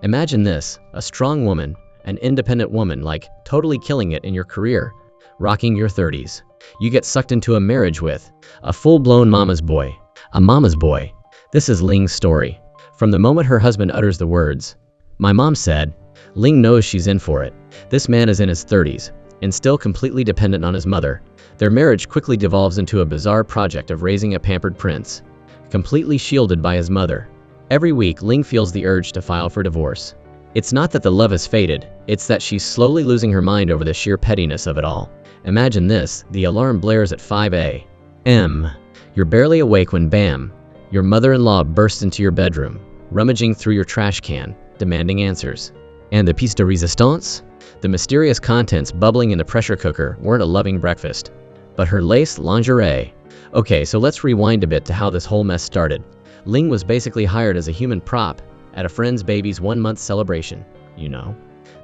Imagine this, a strong woman, an independent woman, like totally killing it in your career, rocking your 30s. You get sucked into a marriage with a full-blown mama's boy. A mama's boy. This is Ling's story. From the moment her husband utters the words, "My mom said," Ling knows she's in for it. This man is in his 30s, and still completely dependent on his mother. Their marriage quickly devolves into a bizarre project of raising a pampered prince, completely shielded by his mother. Every week, Ling feels the urge to file for divorce. It's not that the love has faded, it's that she's slowly losing her mind over the sheer pettiness of it all. Imagine this, the alarm blares at 5 a.m. You're barely awake when bam, your mother-in-law bursts into your bedroom, rummaging through your trash can, demanding answers. And the pièce de résistance? The mysterious contents bubbling in the pressure cooker weren't a loving breakfast, but her lace lingerie. Okay, so let's rewind a bit to how this whole mess started. Ling was basically hired as a human prop at a friend's baby's 1-month celebration. You know,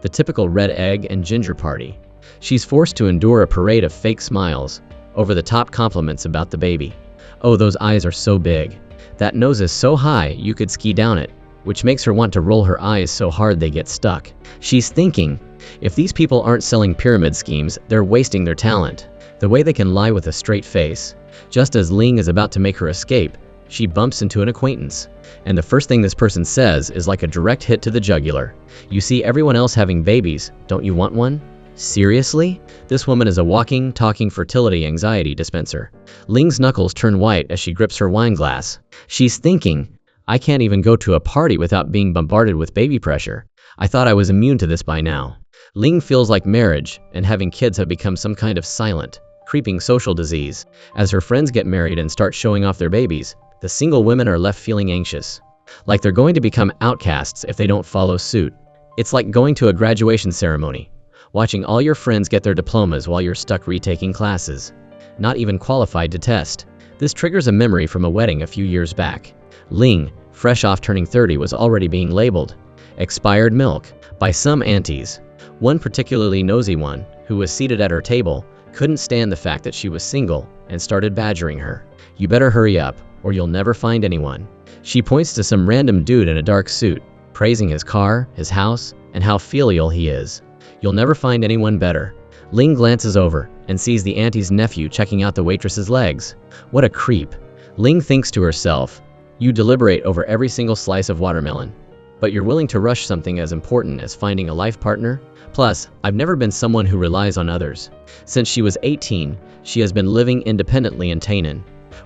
the typical red egg and ginger party. She's forced to endure a parade of fake smiles, over-the-top compliments about the baby. Oh, those eyes are so big. That nose is so high you could ski down it, which makes her want to roll her eyes so hard they get stuck. She's thinking, if these people aren't selling pyramid schemes, they're wasting their talent. The way they can lie with a straight face. Just as Ling is about to make her escape, she bumps into an acquaintance. And the first thing this person says is like a direct hit to the jugular. You see everyone else having babies, don't you want one? Seriously? This woman is a walking, talking fertility anxiety dispenser. Ling's knuckles turn white as she grips her wine glass. She's thinking, I can't even go to a party without being bombarded with baby pressure. I thought I was immune to this by now. Ling feels like marriage and having kids have become some kind of silent, creeping social disease. As her friends get married and start showing off their babies, the single women are left feeling anxious. Like they're going to become outcasts if they don't follow suit. It's like going to a graduation ceremony, watching all your friends get their diplomas while you're stuck retaking classes, not even qualified to test. This triggers a memory from a wedding a few years back. Ling, fresh off turning 30, was already being labeled expired milk by some aunties. One particularly nosy one, who was seated at her table, couldn't stand the fact that she was single and started badgering her. You better hurry up, or you'll never find anyone. She points to some random dude in a dark suit, praising his car, his house, and how filial he is. You'll never find anyone better. Ling glances over and sees the auntie's nephew checking out the waitress's legs. What a creep. Ling thinks to herself, you deliberate over every single slice of watermelon, but you're willing to rush something as important as finding a life partner? Plus, I've never been someone who relies on others. Since she was 18, she has been living independently in Tainan,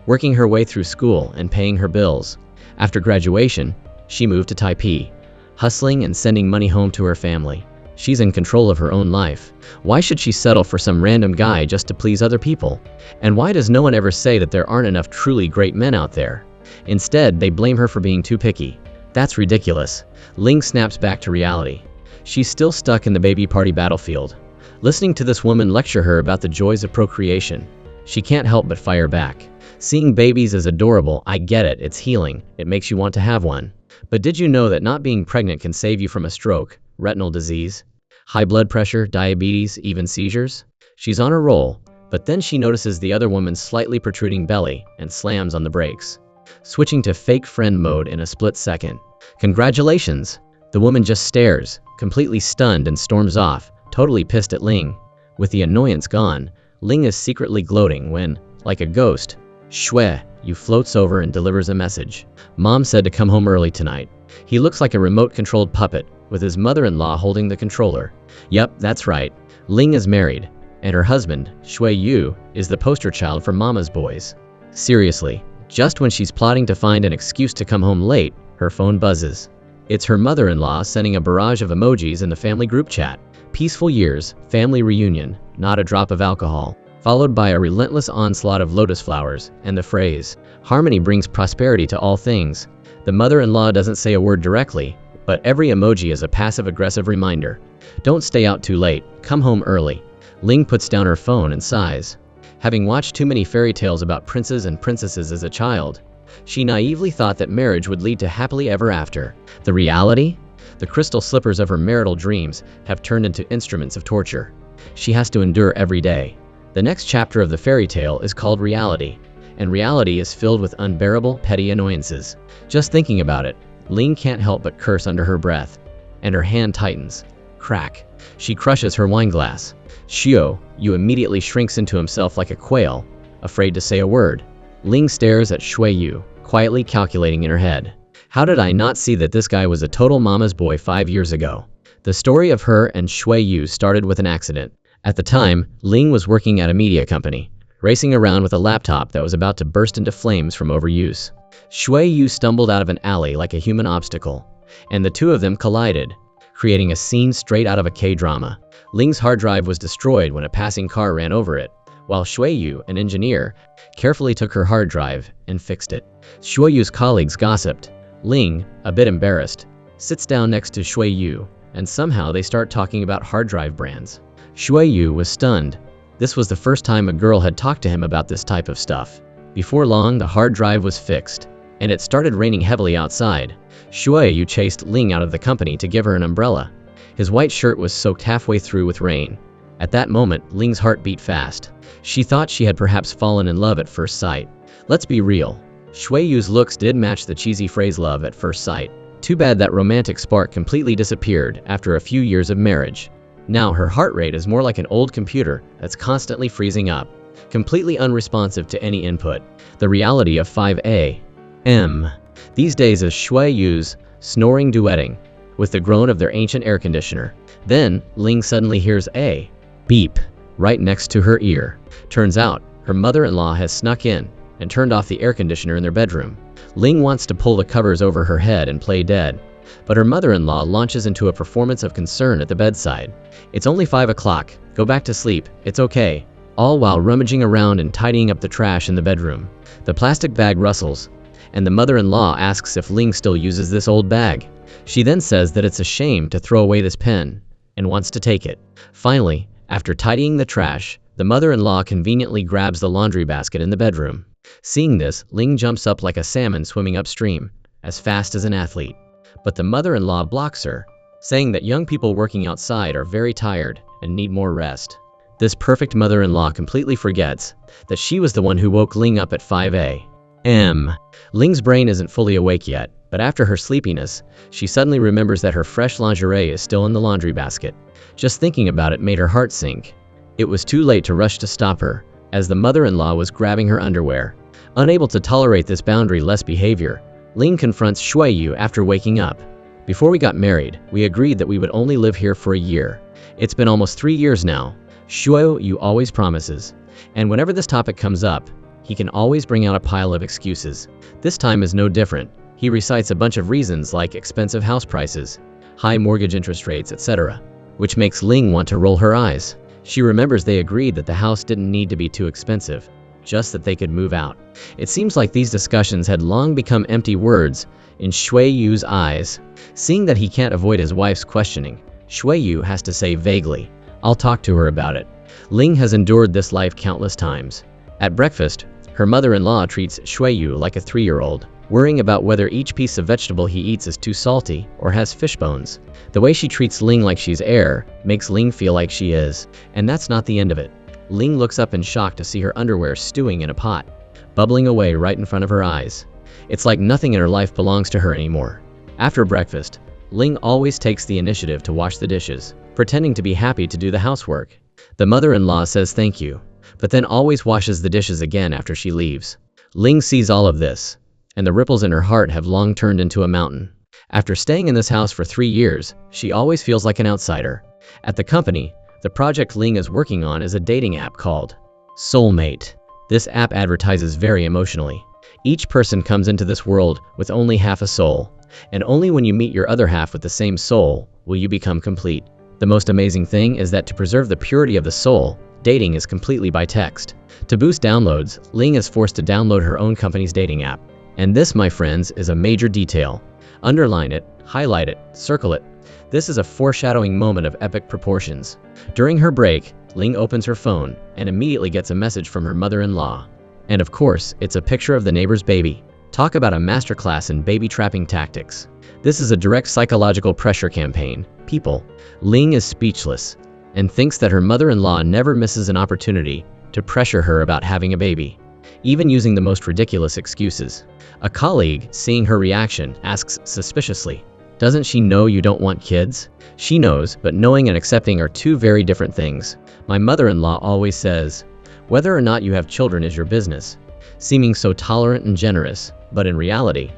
working her way through school and paying her bills. After graduation, she moved to Taipei, hustling and sending money home to her family. She's in control of her own life. Why should she settle for some random guy just to please other people? And why does no one ever say that there aren't enough truly great men out there? Instead, they blame her for being too picky. That's ridiculous. Ling snaps back to reality. She's still stuck in the baby party battlefield. Listening to this woman lecture her about the joys of procreation, she can't help but fire back. Seeing babies is adorable, I get it, it's healing, it makes you want to have one. But did you know that not being pregnant can save you from a stroke, retinal disease, high blood pressure, diabetes, even seizures? She's on a roll, but then she notices the other woman's slightly protruding belly and slams on the brakes, switching to fake friend mode in a split second. Congratulations! The woman just stares, completely stunned, and storms off, totally pissed at Ling. With the annoyance gone, Ling is secretly gloating when, like a ghost, Shui Yu floats over and delivers a message. Mom said to come home early tonight. He looks like a remote-controlled puppet, with his mother-in-law holding the controller. Yep, that's right. Ling is married, and her husband, Shui Yu, is the poster child for mama's boys. Seriously, just when she's plotting to find an excuse to come home late, her phone buzzes. It's her mother-in-law sending a barrage of emojis in the family group chat. Peaceful years, family reunion, not a drop of alcohol, followed by a relentless onslaught of lotus flowers, and the phrase, harmony brings prosperity to all things. The mother-in-law doesn't say a word directly, but every emoji is a passive-aggressive reminder. Don't stay out too late, come home early. Ling puts down her phone and sighs. Having watched too many fairy tales about princes and princesses as a child, she naively thought that marriage would lead to happily ever after. The reality? The crystal slippers of her marital dreams have turned into instruments of torture. She has to endure every day. The next chapter of the fairy tale is called reality, and reality is filled with unbearable, petty annoyances. Just thinking about it, Ling can't help but curse under her breath. and her hand tightens. Crack. She crushes her wine glass. Xiao Yu immediately shrinks into himself like a quail, afraid to say a word. Ling stares at Shui Yu, quietly calculating in her head. How did I not see that this guy was a total mama's boy 5 years ago? The story of her and Shui Yu started with an accident. At the time, Ling was working at a media company, racing around with a laptop that was about to burst into flames from overuse. Shui Yu stumbled out of an alley like a human obstacle, and the two of them collided, creating a scene straight out of a K-drama. Ling's hard drive was destroyed when a passing car ran over it, while Shui Yu, an engineer, carefully took her hard drive and fixed it. Shui Yu's colleagues gossiped. Ling, a bit embarrassed, sits down next to Shui Yu, and somehow they start talking about hard drive brands. Shui Yu was stunned. This was the first time a girl had talked to him about this type of stuff. Before long, the hard drive was fixed, and it started raining heavily outside. Shui Yu chased Ling out of the company to give her an umbrella. His white shirt was soaked halfway through with rain. At that moment, Ling's heart beat fast. She thought she had perhaps fallen in love at first sight. Let's be real. Shui Yu's looks did match the cheesy phrase love at first sight. Too bad that romantic spark completely disappeared after a few years of marriage. Now her heart rate is more like an old computer that's constantly freezing up, completely unresponsive to any input. The reality of 5 a.m. these days is Shui Yu's snoring duetting with the groan of their ancient air conditioner. Then, Ling suddenly hears a beep right next to her ear. Turns out, her mother-in-law has snuck in and turned off the air conditioner in their bedroom. Ling wants to pull the covers over her head and play dead, but her mother-in-law launches into a performance of concern at the bedside. It's only 5 o'clock. Go back to sleep. It's okay. All while rummaging around and tidying up the trash in the bedroom. The plastic bag rustles, and the mother-in-law asks if Ling still uses this old bag. She then says that it's a shame to throw away this pen, and wants to take it. Finally, after tidying the trash, the mother-in-law conveniently grabs the laundry basket in the bedroom. Seeing this, Ling jumps up like a salmon swimming upstream, as fast as an athlete. But the mother-in-law blocks her, saying that young people working outside are very tired and need more rest. This perfect mother-in-law completely forgets that she was the one who woke Ling up at 5 a.m. Ling's brain isn't fully awake yet, but after her sleepiness, she suddenly remembers that her fresh lingerie is still in the laundry basket. Just thinking about it made her heart sink. It was too late to rush to stop her, as the mother-in-law was grabbing her underwear. Unable to tolerate this boundary-less behavior, Ling confronts Shui Yu after waking up. Before we got married, we agreed that we would only live here for a year. It's been almost 3 years now. Shui Yu always promises. And whenever this topic comes up, he can always bring out a pile of excuses. This time is no different. He recites a bunch of reasons like expensive house prices, high mortgage interest rates, etc., which makes Ling want to roll her eyes. She remembers they agreed that the house didn't need to be too expensive, just that they could move out. It seems like these discussions had long become empty words in Shui Yu's eyes. Seeing that he can't avoid his wife's questioning, Shui Yu has to say vaguely, "I'll talk to her about it." Ling has endured this life countless times. At breakfast, her mother-in-law treats Shui Yu like a 3-year-old, worrying about whether each piece of vegetable he eats is too salty or has fish bones. The way she treats Ling like she's air makes Ling feel like she is. And that's not the end of it. Ling looks up in shock to see her underwear stewing in a pot, bubbling away right in front of her eyes. It's like nothing in her life belongs to her anymore. After breakfast, Ling always takes the initiative to wash the dishes, pretending to be happy to do the housework. The mother-in-law says thank you, but then always washes the dishes again after she leaves. Ling sees all of this, and the ripples in her heart have long turned into a mountain. After staying in this house for 3 years, she always feels like an outsider. At the company, the project Ling is working on is a dating app called Soulmate. This app advertises very emotionally. Each person comes into this world with only half a soul, and only when you meet your other half with the same soul will you become complete. The most amazing thing is that to preserve the purity of the soul, dating is completely by text. To boost downloads, Ling is forced to download her own company's dating app. And this, my friends, is a major detail. Underline it, highlight it, circle it. This is a foreshadowing moment of epic proportions. During her break, Ling opens her phone and immediately gets a message from her mother-in-law. And of course, it's a picture of the neighbor's baby. Talk about a masterclass in baby trapping tactics. This is a direct psychological pressure campaign. People. Ling is speechless and thinks that her mother-in-law never misses an opportunity to pressure her about having a baby, even using the most ridiculous excuses. A colleague, seeing her reaction, asks suspiciously, Doesn't she know you don't want kids? She knows, but knowing and accepting are two very different things. My mother-in-law always says, whether or not you have children is your business, seeming so tolerant and generous, but in reality,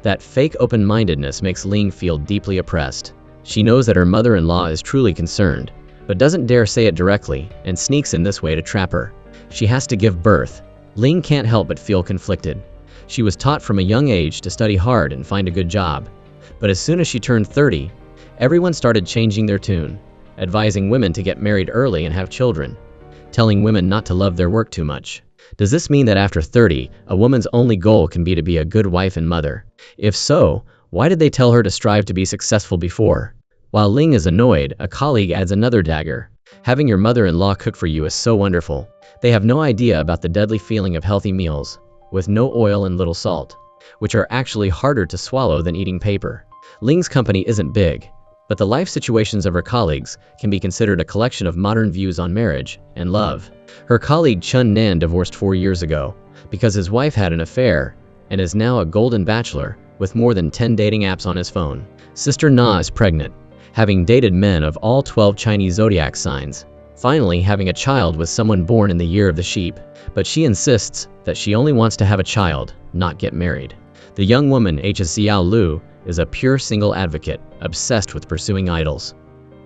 that fake open-mindedness makes Ling feel deeply oppressed. She knows that her mother-in-law is truly concerned, but doesn't dare say it directly, and sneaks in this way to trap her. She has to give birth. Ling can't help but feel conflicted. She was taught from a young age to study hard and find a good job. But as soon as she turned 30, everyone started changing their tune, advising women to get married early and have children, telling women not to love their work too much. Does this mean that after 30, a woman's only goal can be to be a good wife and mother? If so, why did they tell her to strive to be successful before? While Ling is annoyed, a colleague adds another dagger. Having your mother-in-law cook for you is so wonderful. They have no idea about the deadly feeling of healthy meals, with no oil and little salt, which are actually harder to swallow than eating paper. Ling's company isn't big, but the life situations of her colleagues can be considered a collection of modern views on marriage and love. Her colleague Chun Nan divorced 4 years ago because his wife had an affair and is now a golden bachelor with more than 10 dating apps on his phone. Sister Na is pregnant, having dated men of all 12 Chinese zodiac signs, finally having a child with someone born in the year of the sheep, but she insists that she only wants to have a child, not get married. The young woman Xiao Lu is a pure single advocate, obsessed with pursuing idols,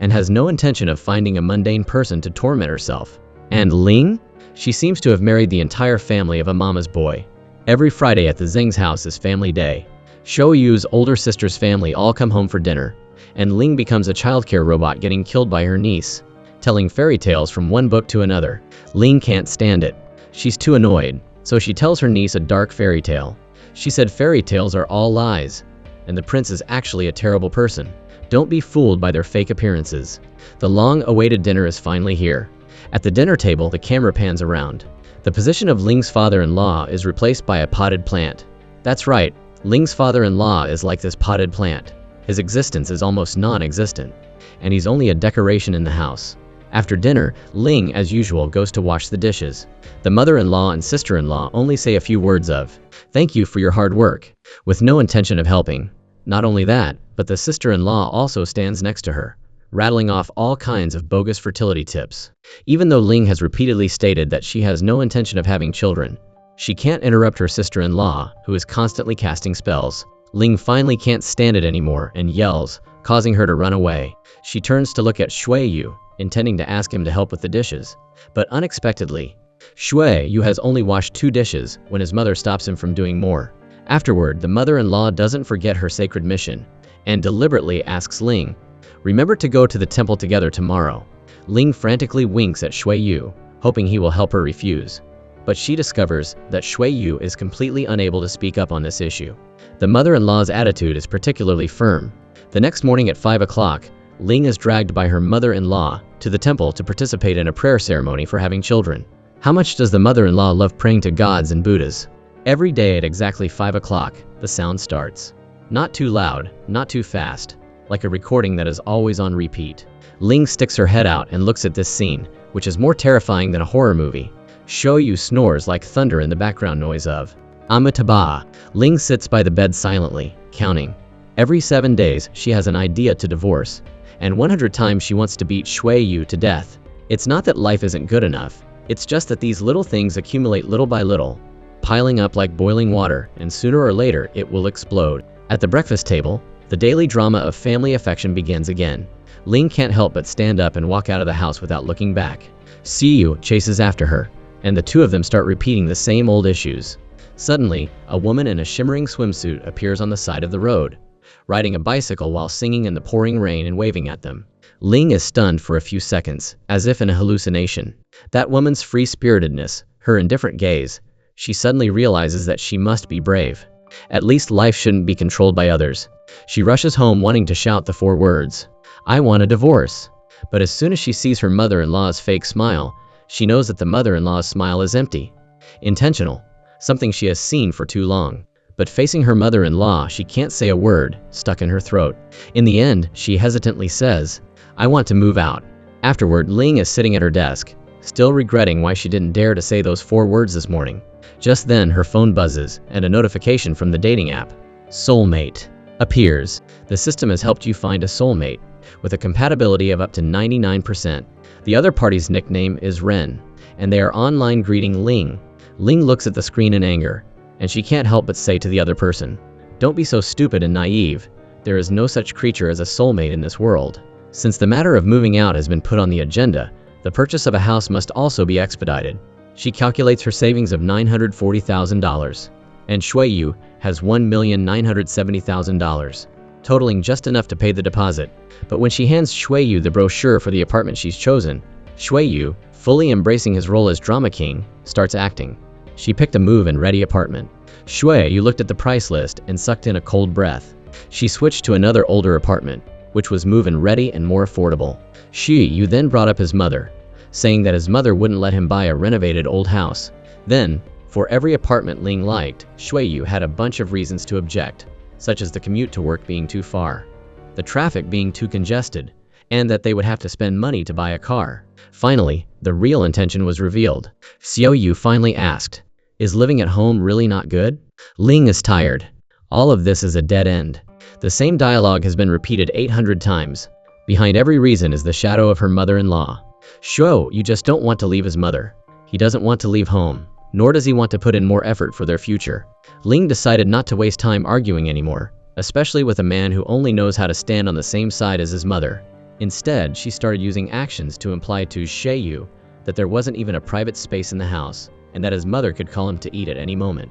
and has no intention of finding a mundane person to torment herself. And Ling? She seems to have married the entire family of a mama's boy. Every Friday at the Zheng's house is family day. Shuo Yu's older sister's family all come home for dinner, and Ling becomes a childcare robot getting killed by her niece, telling fairy tales from one book to another. Ling can't stand it. She's too annoyed, so she tells her niece a dark fairy tale. She said fairy tales are all lies, and the prince is actually a terrible person. Don't be fooled by their fake appearances. The long-awaited dinner is finally here. At the dinner table, the camera pans around. The position of Ling's father-in-law is replaced by a potted plant. That's right, Ling's father-in-law is like this potted plant. His existence is almost non-existent, and he's only a decoration in the house. After dinner, Ling, as usual, goes to wash the dishes. The mother-in-law and sister-in-law only say a few words of, "Thank you for your hard work," with no intention of helping. Not only that, but the sister-in-law also stands next to her, rattling off all kinds of bogus fertility tips. Even though Ling has repeatedly stated that she has no intention of having children, she can't interrupt her sister-in-law, who is constantly casting spells. Ling finally can't stand it anymore and yells, causing her to run away. She turns to look at Shui Yu, intending to ask him to help with the dishes. But unexpectedly, Shui Yu has only washed 2 dishes when his mother stops him from doing more. Afterward, the mother-in-law doesn't forget her sacred mission and deliberately asks Ling, "Remember to go to the temple together tomorrow." Ling frantically winks at Shui Yu, hoping he will help her refuse. But she discovers that Shui Yu is completely unable to speak up on this issue. The mother-in-law's attitude is particularly firm. The next morning at 5 o'clock, Ling is dragged by her mother-in-law to the temple to participate in a prayer ceremony for having children. How much does the mother-in-law love praying to gods and Buddhas? Every day at exactly 5 o'clock, the sound starts. Not too loud, not too fast, like a recording that is always on repeat. Ling sticks her head out and looks at this scene, which is more terrifying than a horror movie. Shuo Yu snores like thunder in the background noise of Amitabha. Ling sits by the bed silently, counting. Every 7 days, she has an idea to divorce, and 100 times she wants to beat Shui Yu to death. It's not that life isn't good enough, it's just that these little things accumulate little by little, piling up like boiling water, and sooner or later it will explode. At the breakfast table, the daily drama of family affection begins again. Ling can't help but stand up and walk out of the house without looking back. Siyu chases after her, and the two of them start repeating the same old issues. Suddenly, a woman in a shimmering swimsuit appears on the side of the road, riding a bicycle while singing in the pouring rain and waving at them. Ling is stunned for a few seconds, as if in a hallucination. That woman's free-spiritedness, her indifferent gaze, she suddenly realizes that she must be brave. At least life shouldn't be controlled by others. She rushes home wanting to shout the 4 words, "I want a divorce." But as soon as she sees her mother-in-law's fake smile, she knows that the mother-in-law's smile is empty. Intentional. Something she has seen for too long. But facing her mother-in-law, she can't say a word, stuck in her throat. In the end, she hesitantly says, "I want to move out." Afterward, Ling is sitting at her desk, still regretting why she didn't dare to say those 4 words this morning. Just then, her phone buzzes, and a notification from the dating app. Soulmate. appears. The system has helped you find a soulmate, with a compatibility of up to 99%. The other party's nickname is Ren, and they are online greeting Ling. Ling looks at the screen in anger, and she can't help but say to the other person, "Don't be so stupid and naive. There is no such creature as a soulmate in this world." Since the matter of moving out has been put on the agenda, the purchase of a house must also be expedited. She calculates her savings of $940,000, and Shuiyu has $1,970,000, totaling just enough to pay the deposit. But when she hands Shuiyu the brochure for the apartment she's chosen, Shuiyu, fully embracing his role as drama king, starts acting. She picked a move-and-ready apartment. Shuiyu looked at the price list and sucked in a cold breath. She switched to another older apartment, which was move-in-ready and more affordable. Shuiyu then brought up his mother, saying that his mother wouldn't let him buy a renovated old house. Then, for every apartment Ling liked, Shuiyu had a bunch of reasons to object, such as the commute to work being too far, the traffic being too congested, and that they would have to spend money to buy a car. Finally, the real intention was revealed. Xiaoyu finally asked, "Is living at home really not good?" Ling is tired. All of this is a dead end. The same dialogue has been repeated 800 times. Behind every reason is the shadow of her mother-in-law. You just don't want to leave his mother. He doesn't want to leave home, nor does he want to put in more effort for their future. Ling decided not to waste time arguing anymore, especially with a man who only knows how to stand on the same side as his mother. Instead, she started using actions to imply to Shuiyu that there wasn't even a private space in the house, and that his mother could call him to eat at any moment,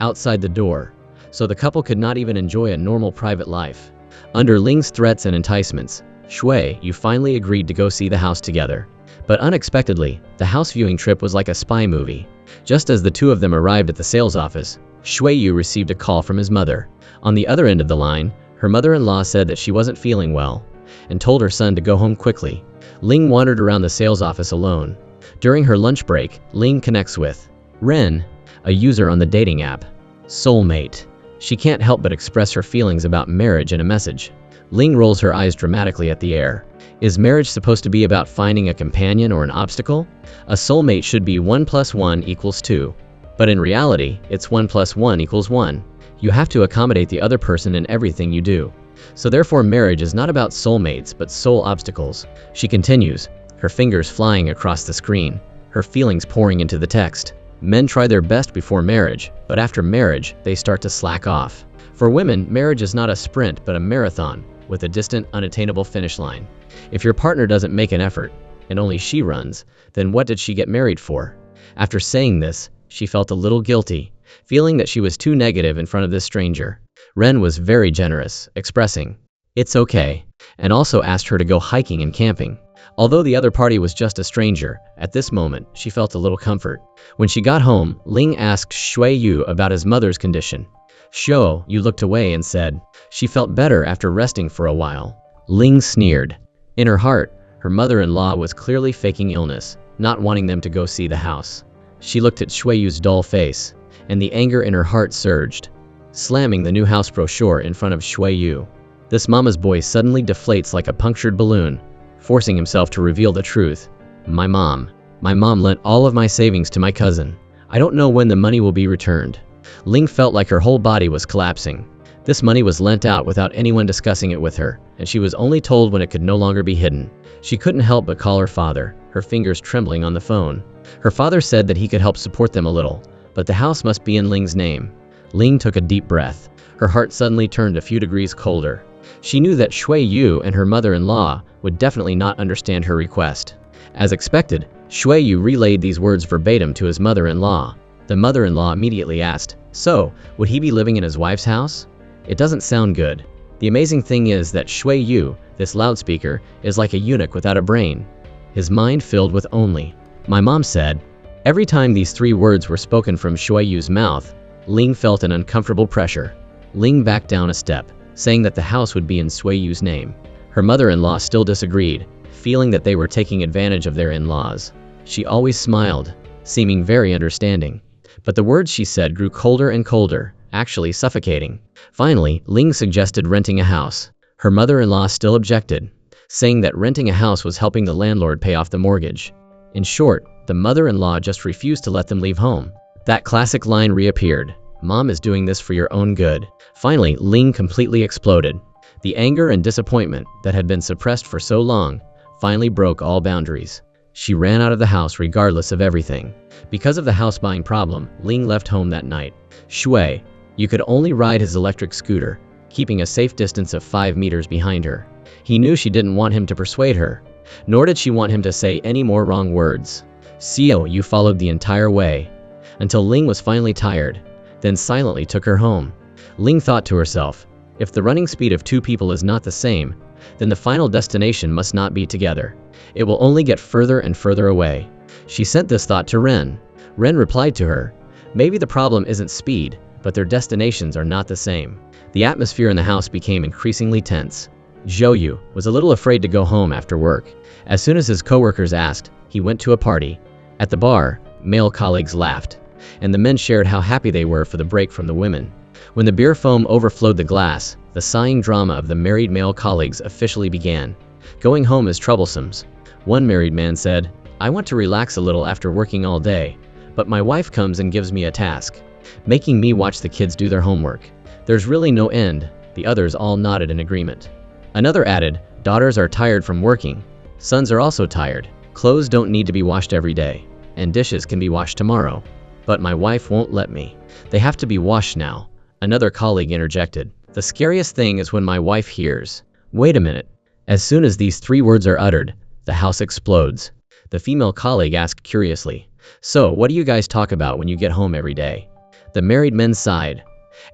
outside the door, so the couple could not even enjoy a normal private life. Under Ling's threats and enticements, Shuiyu finally agreed to go see the house together. But unexpectedly, the house viewing trip was like a spy movie. Just as the two of them arrived at the sales office, Shuiyu received a call from his mother. On the other end of the line, her mother-in-law said that she wasn't feeling well, and told her son to go home quickly. Ling wandered around the sales office alone. During her lunch break, Ling connects with Ren, a user on the dating app. Soulmate. She can't help but express her feelings about marriage in a message. Ling rolls her eyes dramatically at the air. Is marriage supposed to be about finding a companion or an obstacle? A soulmate should be 1 + 1 = 2. But in reality, it's 1 + 1 = 1. You have to accommodate the other person in everything you do. So therefore marriage is not about soulmates but soul obstacles. She continues, her fingers flying across the screen, her feelings pouring into the text. Men try their best before marriage, but after marriage, they start to slack off. For women, marriage is not a sprint but a marathon, with a distant, unattainable finish line. If your partner doesn't make an effort, and only she runs, then what did she get married for? After saying this, she felt a little guilty, feeling that she was too negative in front of this stranger. Ren was very generous, expressing, "It's okay," and also asked her to go hiking and camping. Although the other party was just a stranger, at this moment, she felt a little comfort. When she got home, Ling asked Shuiyu about his mother's condition. Shuiyu looked away and said, she felt better after resting for a while. Ling sneered. In her heart, her mother-in-law was clearly faking illness, not wanting them to go see the house. She looked at Shuiyu's dull face, and the anger in her heart surged, slamming the new house brochure in front of Shuiyu. This mama's boy suddenly deflates like a punctured balloon, forcing himself to reveal the truth. My mom lent all of my savings to my cousin. I don't know when the money will be returned. Ling felt like her whole body was collapsing. This money was lent out without anyone discussing it with her, and she was only told when it could no longer be hidden. She couldn't help but call her father, her fingers trembling on the phone. Her father said that he could help support them a little, but the house must be in Ling's name. Ling took a deep breath. Her heart suddenly turned a few degrees colder. She knew that Shuiyu and her mother-in-law would definitely not understand her request. As expected, Shuiyu relayed these words verbatim to his mother-in-law. The mother-in-law immediately asked, "So, would he be living in his wife's house?" It doesn't sound good. The amazing thing is that Shuiyu, this loudspeaker, is like a eunuch without a brain. His mind filled with only, "My mom said." Every time these three words were spoken from Shuiyu's mouth, Ling felt an uncomfortable pressure. Ling backed down a step, saying that the house would be in Shuiyu's name. Her mother-in-law still disagreed, feeling that they were taking advantage of their in-laws. She always smiled, seeming very understanding. But the words she said grew colder and colder, actually suffocating. Finally, Ling suggested renting a house. Her mother-in-law still objected, saying that renting a house was helping the landlord pay off the mortgage. In short, the mother-in-law just refused to let them leave home. That classic line reappeared. Mom is doing this for your own good. Finally, Ling completely exploded. The anger and disappointment that had been suppressed for so long finally broke all boundaries. She ran out of the house regardless of everything. Because of the house buying problem, Ling left home that night. Shui, you could only ride his electric scooter, keeping a safe distance of 5 meters behind her. He knew she didn't want him to persuade her, nor did she want him to say any more wrong words. Xiao Yu followed the entire way, until Ling was finally tired, then silently took her home. Ling thought to herself, if the running speed of 2 people is not the same, then the final destination must not be together. It will only get further and further away. She sent this thought to Ren. Ren replied to her, maybe the problem isn't speed, but their destinations are not the same. The atmosphere in the house became increasingly tense. Zhou Yu was a little afraid to go home after work. As soon as his coworkers asked, he went to a party. At the bar, male colleagues laughed, and the men shared how happy they were for the break from the women. When the beer foam overflowed the glass, the sighing drama of the married male colleagues officially began. Going home is troublesome. One married man said, I want to relax a little after working all day, but my wife comes and gives me a task, making me watch the kids do their homework. There's really no end. The others all nodded in agreement. Another added, daughters are tired from working. Sons are also tired. Clothes don't need to be washed every day, and dishes can be washed tomorrow. But my wife won't let me. They have to be washed now. Another colleague interjected. The scariest thing is when my wife hears. Wait a minute. As soon as these 3 words are uttered, the house explodes. The female colleague asked curiously, so what do you guys talk about when you get home every day? The married men sighed.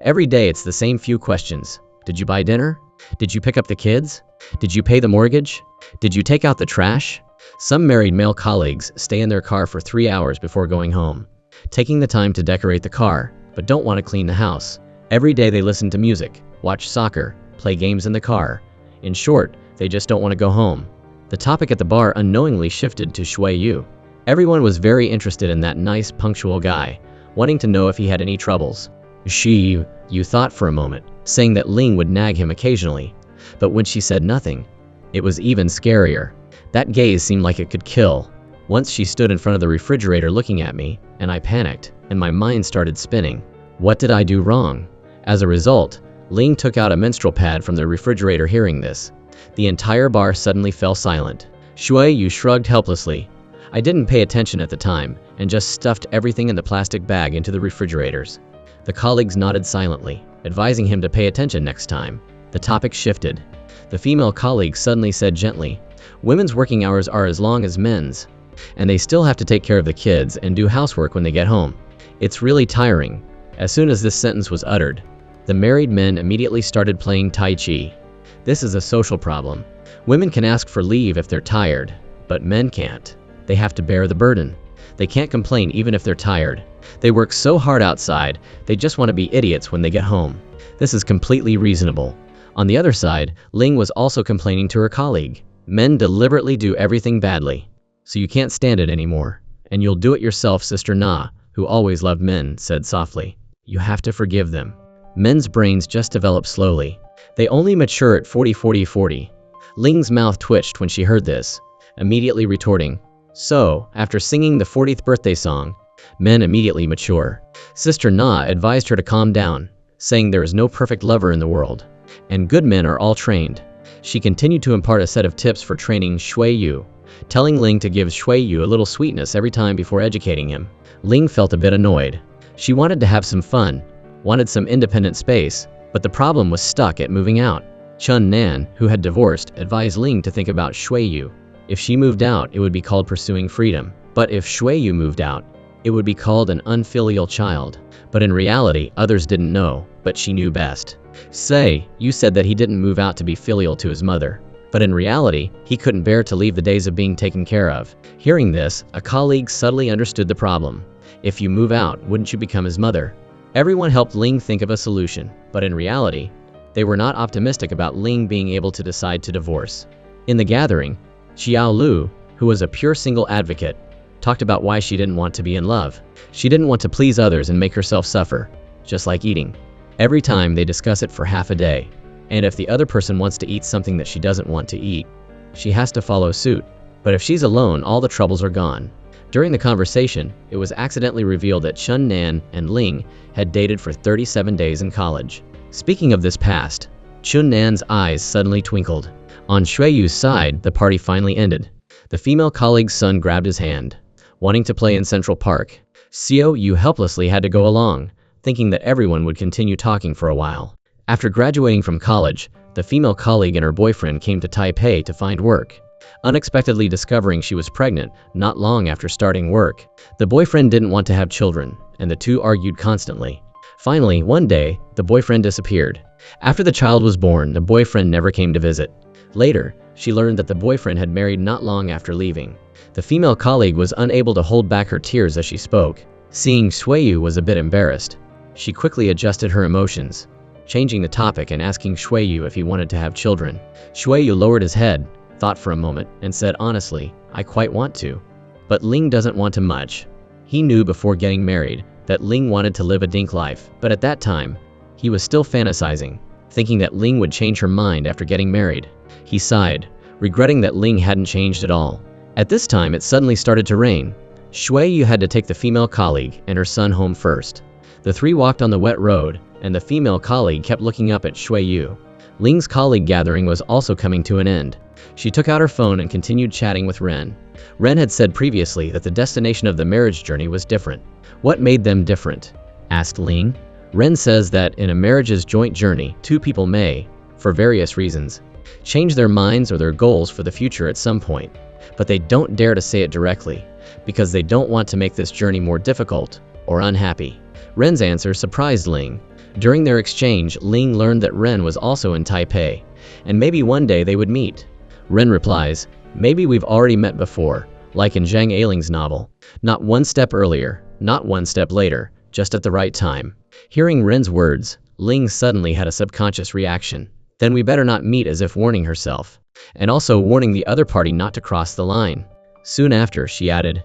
Every day it's the same few questions. Did you buy dinner? Did you pick up the kids? Did you pay the mortgage? Did you take out the trash? Some married male colleagues stay in their car for 3 hours before going home, taking the time to decorate the car, but don't want to clean the house. Every day they listen to music, watch soccer, play games in the car. In short, they just don't want to go home. The topic at the bar unknowingly shifted to Shui Yu. Everyone was very interested in that nice, punctual guy, wanting to know if he had any troubles. Shi Yu thought for a moment, saying that Ling would nag him occasionally. But when she said nothing, it was even scarier. That gaze seemed like it could kill. Once she stood in front of the refrigerator looking at me, and I panicked, and my mind started spinning. What did I do wrong? As a result, Ling took out a menstrual pad from the refrigerator. Hearing this, the entire bar suddenly fell silent. Shui Yu shrugged helplessly. I didn't pay attention at the time, and just stuffed everything in the plastic bag into the refrigerators. The colleagues nodded silently, advising him to pay attention next time. The topic shifted. The female colleague suddenly said gently, women's working hours are as long as men's, and they still have to take care of the kids and do housework when they get home. It's really tiring. As soon as this sentence was uttered, the married men immediately started playing Tai Chi. This is a social problem. Women can ask for leave if they're tired, but men can't. They have to bear the burden. They can't complain even if they're tired. They work so hard outside, they just want to be idiots when they get home. This is completely reasonable. On the other side, Ling was also complaining to her colleague. Men deliberately do everything badly, so you can't stand it anymore. And you'll do it yourself. Sister Na, who always loved men, said softly. You have to forgive them. Men's brains just develop slowly. They only mature at 40. Ling's mouth twitched when she heard this, immediately retorting, so, after singing the 40th birthday song, men immediately mature. Sister Na advised her to calm down, saying there is no perfect lover in the world, and good men are all trained. She continued to impart a set of tips for training Shui Yu, telling Ling to give Shui Yu a little sweetness every time before educating him. Ling felt a bit annoyed. She wanted to have some fun, wanted some independent space, but the problem was stuck at moving out. Chun Nan, who had divorced, advised Ling to think about Shui Yu. If she moved out, it would be called pursuing freedom. But if Shui Yu moved out, it would be called an unfilial child. But in reality, others didn't know, but she knew best. Say, you said that he didn't move out to be filial to his mother. But in reality, he couldn't bear to leave the days of being taken care of. Hearing this, a colleague subtly understood the problem. If you move out, wouldn't you become his mother? Everyone helped Ling think of a solution, but in reality, they were not optimistic about Ling being able to decide to divorce. In the gathering, Xiao Lu, who was a pure single advocate, talked about why she didn't want to be in love. She didn't want to please others and make herself suffer, just like eating. Every time they discuss it for half a day, and if the other person wants to eat something that she doesn't want to eat, she has to follow suit. But if she's alone, all the troubles are gone. During the conversation, it was accidentally revealed that Chun Nan and Ling had dated for 37 days in college. Speaking of this past, Chun Nan's eyes suddenly twinkled. On Xueyu's side, the party finally ended. The female colleague's son grabbed his hand, wanting to play in Central Park. Xiao Yu helplessly had to go along, thinking that everyone would continue talking for a while. After graduating from college, the female colleague and her boyfriend came to Taipei to find work, unexpectedly discovering she was pregnant not long after starting work. The boyfriend didn't want to have children, and the two argued constantly. Finally, one day, the boyfriend disappeared. After the child was born, the boyfriend never came to visit. Later, she learned that the boyfriend had married not long after leaving. The female colleague was unable to hold back her tears as she spoke. Seeing Xueyu was a bit embarrassed, she quickly adjusted her emotions, changing the topic and asking Xueyu if he wanted to have children. Xueyu lowered his head, thought for a moment, and said honestly, "I quite want to. But Ling doesn't want to much." He knew before getting married that Ling wanted to live a dink life, but at that time, he was still fantasizing, thinking that Ling would change her mind after getting married. He sighed, regretting that Ling hadn't changed at all. At this time, it suddenly started to rain. Xueyu had to take the female colleague and her son home first. The three walked on the wet road, and the female colleague kept looking up at Xueyu. Ling's colleague gathering was also coming to an end. She took out her phone and continued chatting with Ren. Ren had said previously that the destination of the marriage journey was different. What made them different? Asked Ling. Ren says that in a marriage's joint journey, two people may, for various reasons, change their minds or their goals for the future at some point, but they don't dare to say it directly, because they don't want to make this journey more difficult or unhappy. Ren's answer surprised Ling. During their exchange, Ling learned that Ren was also in Taipei, and maybe one day they would meet. Ren replies, "Maybe we've already met before, like in Zhang Ailing's novel. Not one step earlier, not one step later, just at the right time." Hearing Ren's words, Ling suddenly had a subconscious reaction. Then we better not meet, as if warning herself, and also warning the other party not to cross the line. Soon after, she added,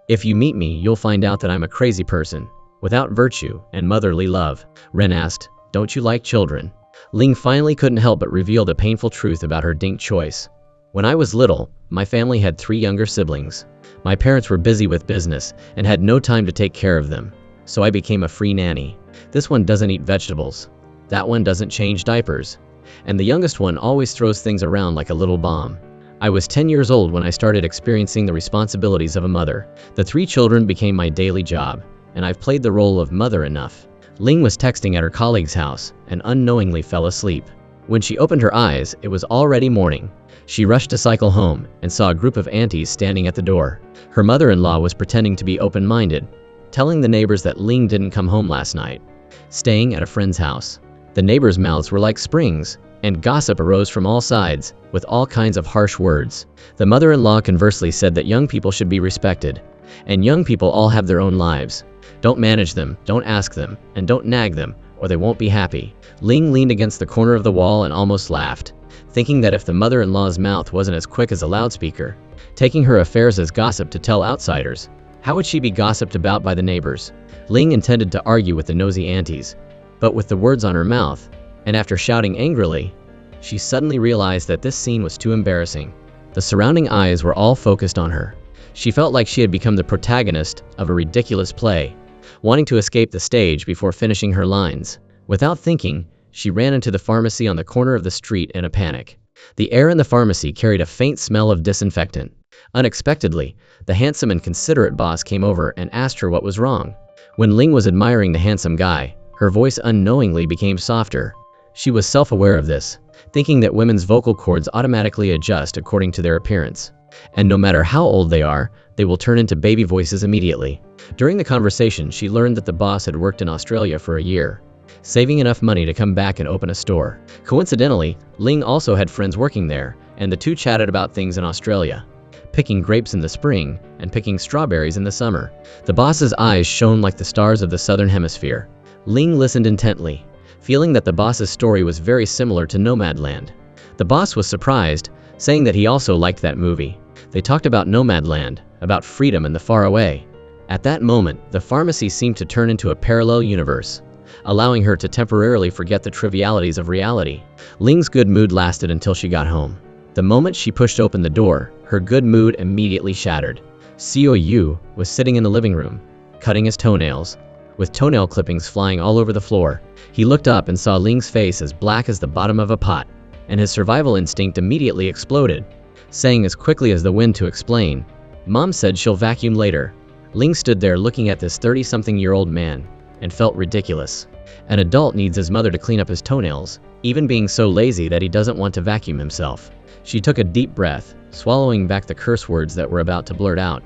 "If you meet me, you'll find out that I'm a crazy person, without virtue and motherly love." Ren asked, "Don't you like children?" Ling finally couldn't help but reveal the painful truth about her dink choice. "When I was little, my family had 3 younger siblings. My parents were busy with business and had no time to take care of them, so I became a free nanny. This one doesn't eat vegetables. That one doesn't change diapers. And the youngest one always throws things around like a little bomb. I was 10 years old when I started experiencing the responsibilities of a mother. The 3 children became my daily job, and I've played the role of mother enough." Ling was texting at her colleague's house and unknowingly fell asleep. When she opened her eyes, it was already morning. She rushed to cycle home and saw a group of aunties standing at the door. Her mother-in-law was pretending to be open-minded, telling the neighbors that Ling didn't come home last night, staying at a friend's house. The neighbors' mouths were like springs, and gossip arose from all sides, with all kinds of harsh words. The mother-in-law conversely said that young people should be respected, and young people all have their own lives. Don't manage them, don't ask them, and don't nag them, or they won't be happy. Ling leaned against the corner of the wall and almost laughed, thinking that if the mother-in-law's mouth wasn't as quick as a loudspeaker, taking her affairs as gossip to tell outsiders, how would she be gossiped about by the neighbors? Ling intended to argue with the nosy aunties, but with the words on her mouth, and after shouting angrily, she suddenly realized that this scene was too embarrassing. The surrounding eyes were all focused on her. She felt like she had become the protagonist of a ridiculous play, wanting to escape the stage before finishing her lines. Without thinking, she ran into the pharmacy on the corner of the street in a panic. The air in the pharmacy carried a faint smell of disinfectant. Unexpectedly, the handsome and considerate boss came over and asked her what was wrong. When Ling was admiring the handsome guy, her voice unknowingly became softer. She was self-aware of this, thinking that women's vocal cords automatically adjust according to their appearance, and no matter how old they are, they will turn into baby voices immediately. During the conversation, she learned that the boss had worked in Australia for a year, saving enough money to come back and open a store. Coincidentally, Ling also had friends working there, and the two chatted about things in Australia, picking grapes in the spring and picking strawberries in the summer. The boss's eyes shone like the stars of the southern hemisphere. Ling listened intently, feeling that the boss's story was very similar to Nomadland. The boss was surprised, saying that he also liked that movie. They talked about Nomadland, about freedom and the far away. At that moment, the pharmacy seemed to turn into a parallel universe, allowing her to temporarily forget the trivialities of reality. Ling's good mood lasted until she got home. The moment she pushed open the door, her good mood immediately shattered. Xiao Yu was sitting in the living room, cutting his toenails, with toenail clippings flying all over the floor. He looked up and saw Ling's face as black as the bottom of a pot, and his survival instinct immediately exploded, saying as quickly as the wind to explain, "Mom said she'll vacuum later." Ling stood there looking at this 30-something-year-old man and felt ridiculous. An adult needs his mother to clean up his toenails, even being so lazy that he doesn't want to vacuum himself. She took a deep breath, swallowing back the curse words that were about to blurt out.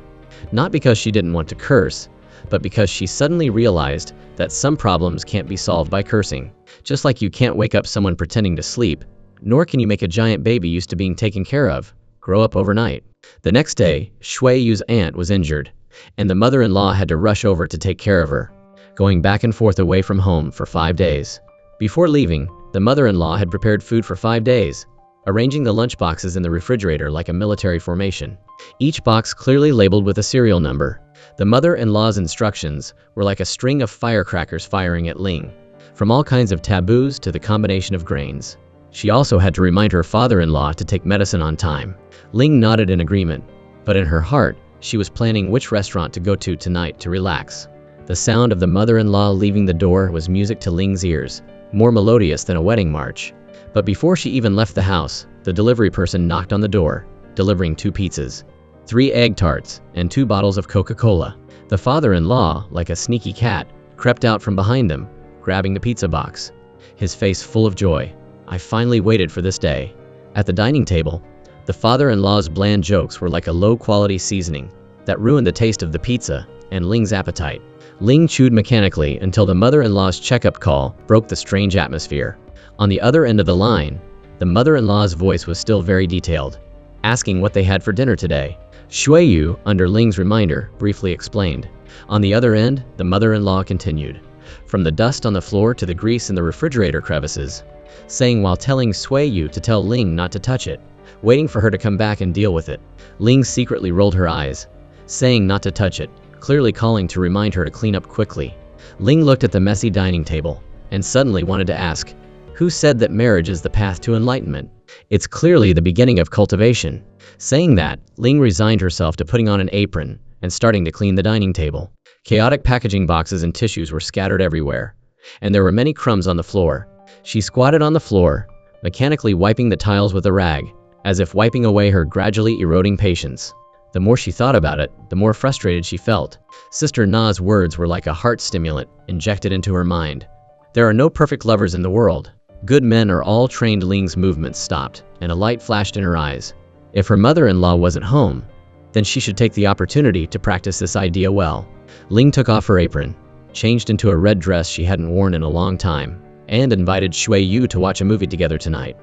Not because she didn't want to curse, but because she suddenly realized that some problems can't be solved by cursing. Just like you can't wake up someone pretending to sleep, nor can you make a giant baby used to being taken care of grow up overnight. The next day, Shui Yu's aunt was injured, and the mother-in-law had to rush over to take care of her, going back and forth away from home for 5 days. Before leaving, the mother-in-law had prepared food for 5 days, arranging the lunchboxes in the refrigerator like a military formation, each box clearly labeled with a serial number. The mother-in-law's instructions were like a string of firecrackers firing at Ling, from all kinds of taboos to the combination of grains. She also had to remind her father-in-law to take medicine on time. Ling nodded in agreement, but in her heart, she was planning which restaurant to go to tonight to relax. The sound of the mother-in-law leaving the door was music to Ling's ears, more melodious than a wedding march. But before she even left the house, the delivery person knocked on the door, delivering 2 pizzas, 3 egg tarts, and 2 bottles of Coca-Cola. The father-in-law, like a sneaky cat, crept out from behind them, grabbing the pizza box, his face full of joy. "I finally waited for this day." At the dining table, the father-in-law's bland jokes were like a low-quality seasoning that ruined the taste of the pizza and Ling's appetite. Ling chewed mechanically until the mother-in-law's checkup call broke the strange atmosphere. On the other end of the line, the mother-in-law's voice was still very detailed, asking what they had for dinner today. Shui Yu, under Ling's reminder, briefly explained. On the other end, the mother-in-law continued, from the dust on the floor to the grease in the refrigerator crevices, saying while telling Shui Yu to tell Ling not to touch it, waiting for her to come back and deal with it. Ling secretly rolled her eyes, saying not to touch it, clearly calling to remind her to clean up quickly. Ling looked at the messy dining table, and suddenly wanted to ask, who said that marriage is the path to enlightenment? It's clearly the beginning of cultivation. Saying that, Ling resigned herself to putting on an apron and starting to clean the dining table. Chaotic packaging boxes and tissues were scattered everywhere, and there were many crumbs on the floor. She squatted on the floor, mechanically wiping the tiles with a rag, as if wiping away her gradually eroding patience. The more she thought about it, the more frustrated she felt. Sister Na's words were like a heart stimulant injected into her mind. There are no perfect lovers in the world. Good men are all trained. Ling's movements stopped, and a light flashed in her eyes. If her mother-in-law wasn't home, then she should take the opportunity to practice this idea well. Ling took off her apron, changed into a red dress she hadn't worn in a long time, and invited Shui Yu to watch a movie together tonight.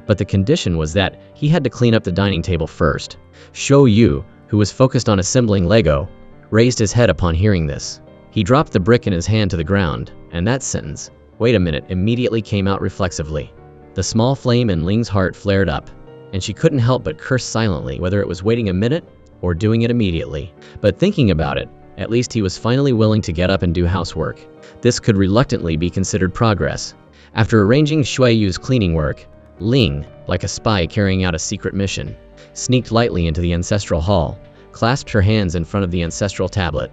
But the condition was that he had to clean up the dining table first. Shui Yu, who was focused on assembling Lego, raised his head upon hearing this. He dropped the brick in his hand to the ground, and that sentence, "Wait a minute," immediately came out reflexively. The small flame in Ling's heart flared up, and she couldn't help but curse silently, whether it was waiting a minute or doing it immediately. But thinking about it, at least he was finally willing to get up and do housework. This could reluctantly be considered progress. After arranging Shui Yu's cleaning work, Ling, like a spy carrying out a secret mission, sneaked lightly into the ancestral hall, clasped her hands in front of the ancestral tablet,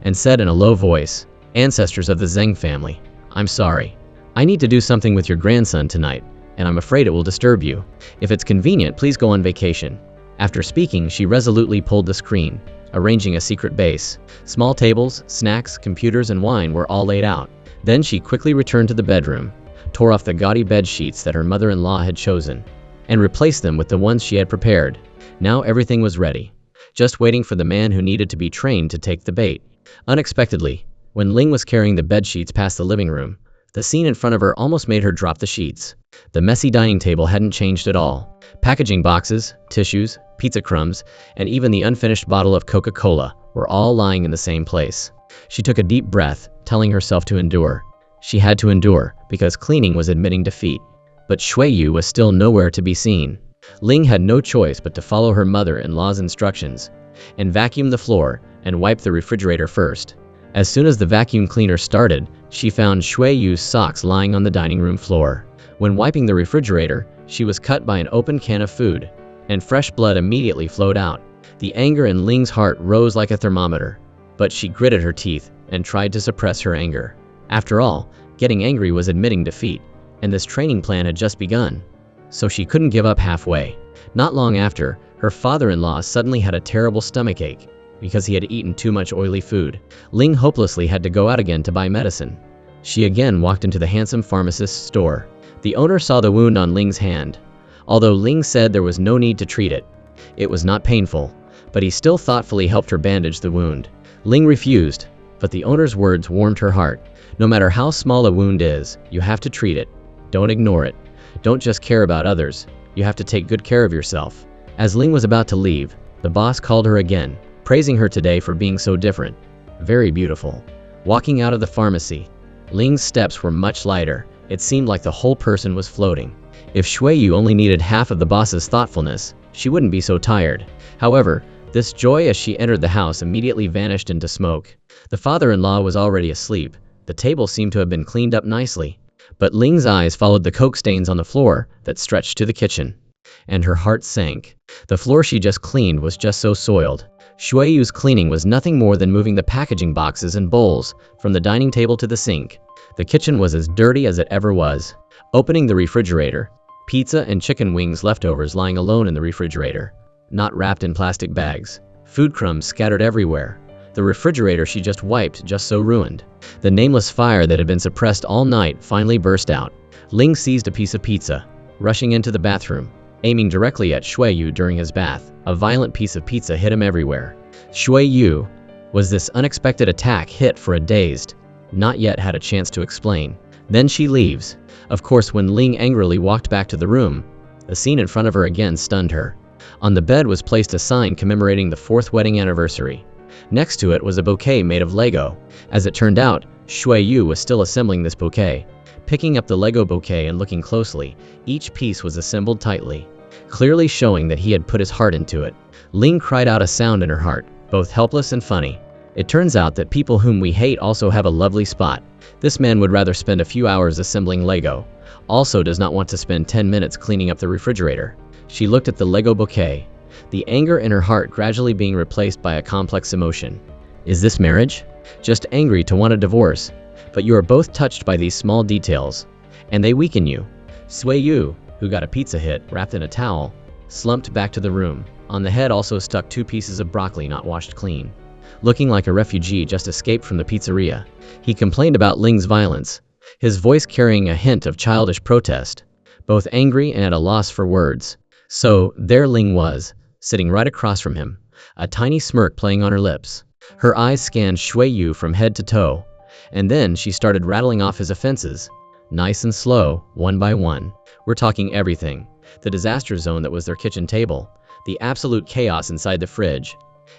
and said in a low voice, "Ancestors of the Zheng family, I'm sorry. I need to do something with your grandson tonight, and I'm afraid it will disturb you. If it's convenient, please go on vacation." After speaking, she resolutely pulled the screen, arranging a secret base. Small tables, snacks, computers, and wine were all laid out. Then she quickly returned to the bedroom, tore off the gaudy bed sheets that her mother-in-law had chosen, and replaced them with the ones she had prepared. Now everything was ready, just waiting for the man who needed to be trained to take the bait. Unexpectedly, when Ling was carrying the bed sheets past the living room, the scene in front of her almost made her drop the sheets. The messy dining table hadn't changed at all. Packaging boxes, tissues, pizza crumbs, and even the unfinished bottle of Coca-Cola were all lying in the same place. She took a deep breath, telling herself to endure. She had to endure, because cleaning was admitting defeat. But Shui Yu was still nowhere to be seen. Ling had no choice but to follow her mother-in-law's instructions, and vacuum the floor and wipe the refrigerator first. As soon as the vacuum cleaner started, she found Shui Yu's socks lying on the dining room floor. When wiping the refrigerator, she was cut by an open can of food, and fresh blood immediately flowed out. The anger in Ling's heart rose like a thermometer, but she gritted her teeth and tried to suppress her anger. After all, getting angry was admitting defeat, and this training plan had just begun. So she couldn't give up halfway. Not long after, her father-in-law suddenly had a terrible stomachache because he had eaten too much oily food. Ling hopelessly had to go out again to buy medicine. She again walked into the handsome pharmacist's store. The owner saw the wound on Ling's hand. Although Ling said there was no need to treat it, it was not painful, but he still thoughtfully helped her bandage the wound. Ling refused, but the owner's words warmed her heart. No matter how small a wound is, you have to treat it. Don't ignore it. Don't just care about others. You have to take good care of yourself. As Ling was about to leave, the boss called her again, praising her today for being so different. Very beautiful. Walking out of the pharmacy, Ling's steps were much lighter. It seemed like the whole person was floating. If Shuiyu only needed half of the boss's thoughtfulness, she wouldn't be so tired. However, this joy as she entered the house immediately vanished into smoke. The father-in-law was already asleep. The table seemed to have been cleaned up nicely. But Ling's eyes followed the coke stains on the floor that stretched to the kitchen, and her heart sank. The floor she just cleaned was just so soiled. Shuiyu's cleaning was nothing more than moving the packaging boxes and bowls from the dining table to the sink. The kitchen was as dirty as it ever was. Opening the refrigerator, pizza and chicken wings leftovers lying alone in the refrigerator, not wrapped in plastic bags. Food crumbs scattered everywhere. The refrigerator she just wiped just so ruined. The nameless fire that had been suppressed all night finally burst out. Ling seized a piece of pizza, rushing into the bathroom, aiming directly at Shuiyu during his bath. A violent piece of pizza hit him everywhere. Shuiyu was this unexpected attack hit for a dazed, not yet had a chance to explain. Then she leaves. Of course, when Ling angrily walked back to the room, the scene in front of her again stunned her. On the bed was placed a sign commemorating the 4th wedding anniversary. Next to it was a bouquet made of Lego. As it turned out, Shuiyu was still assembling this bouquet. Picking up the Lego bouquet and looking closely, each piece was assembled tightly, clearly showing that he had put his heart into it. Ling cried out a sound in her heart, both helpless and funny. It turns out that people whom we hate also have a lovely spot. This man would rather spend a few hours assembling Lego, also does not want to spend 10 minutes cleaning up the refrigerator. She looked at the Lego bouquet, the anger in her heart gradually being replaced by a complex emotion. Is this marriage? Just angry to want a divorce, but you are both touched by these small details, and they weaken you. Shuiyu, who got a pizza hit wrapped in a towel, slumped back to the room. On the head also stuck 2 pieces of broccoli not washed clean. Looking like a refugee just escaped from the pizzeria, he complained about Ling's violence, his voice carrying a hint of childish protest, both angry and at a loss for words. So, there Ling was, sitting right across from him, a tiny smirk playing on her lips. Her eyes scanned Shuiyu from head to toe, and then she started rattling off his offenses, nice and slow, one by one. We're talking everything. The disaster zone that was their kitchen table, the absolute chaos inside the fridge,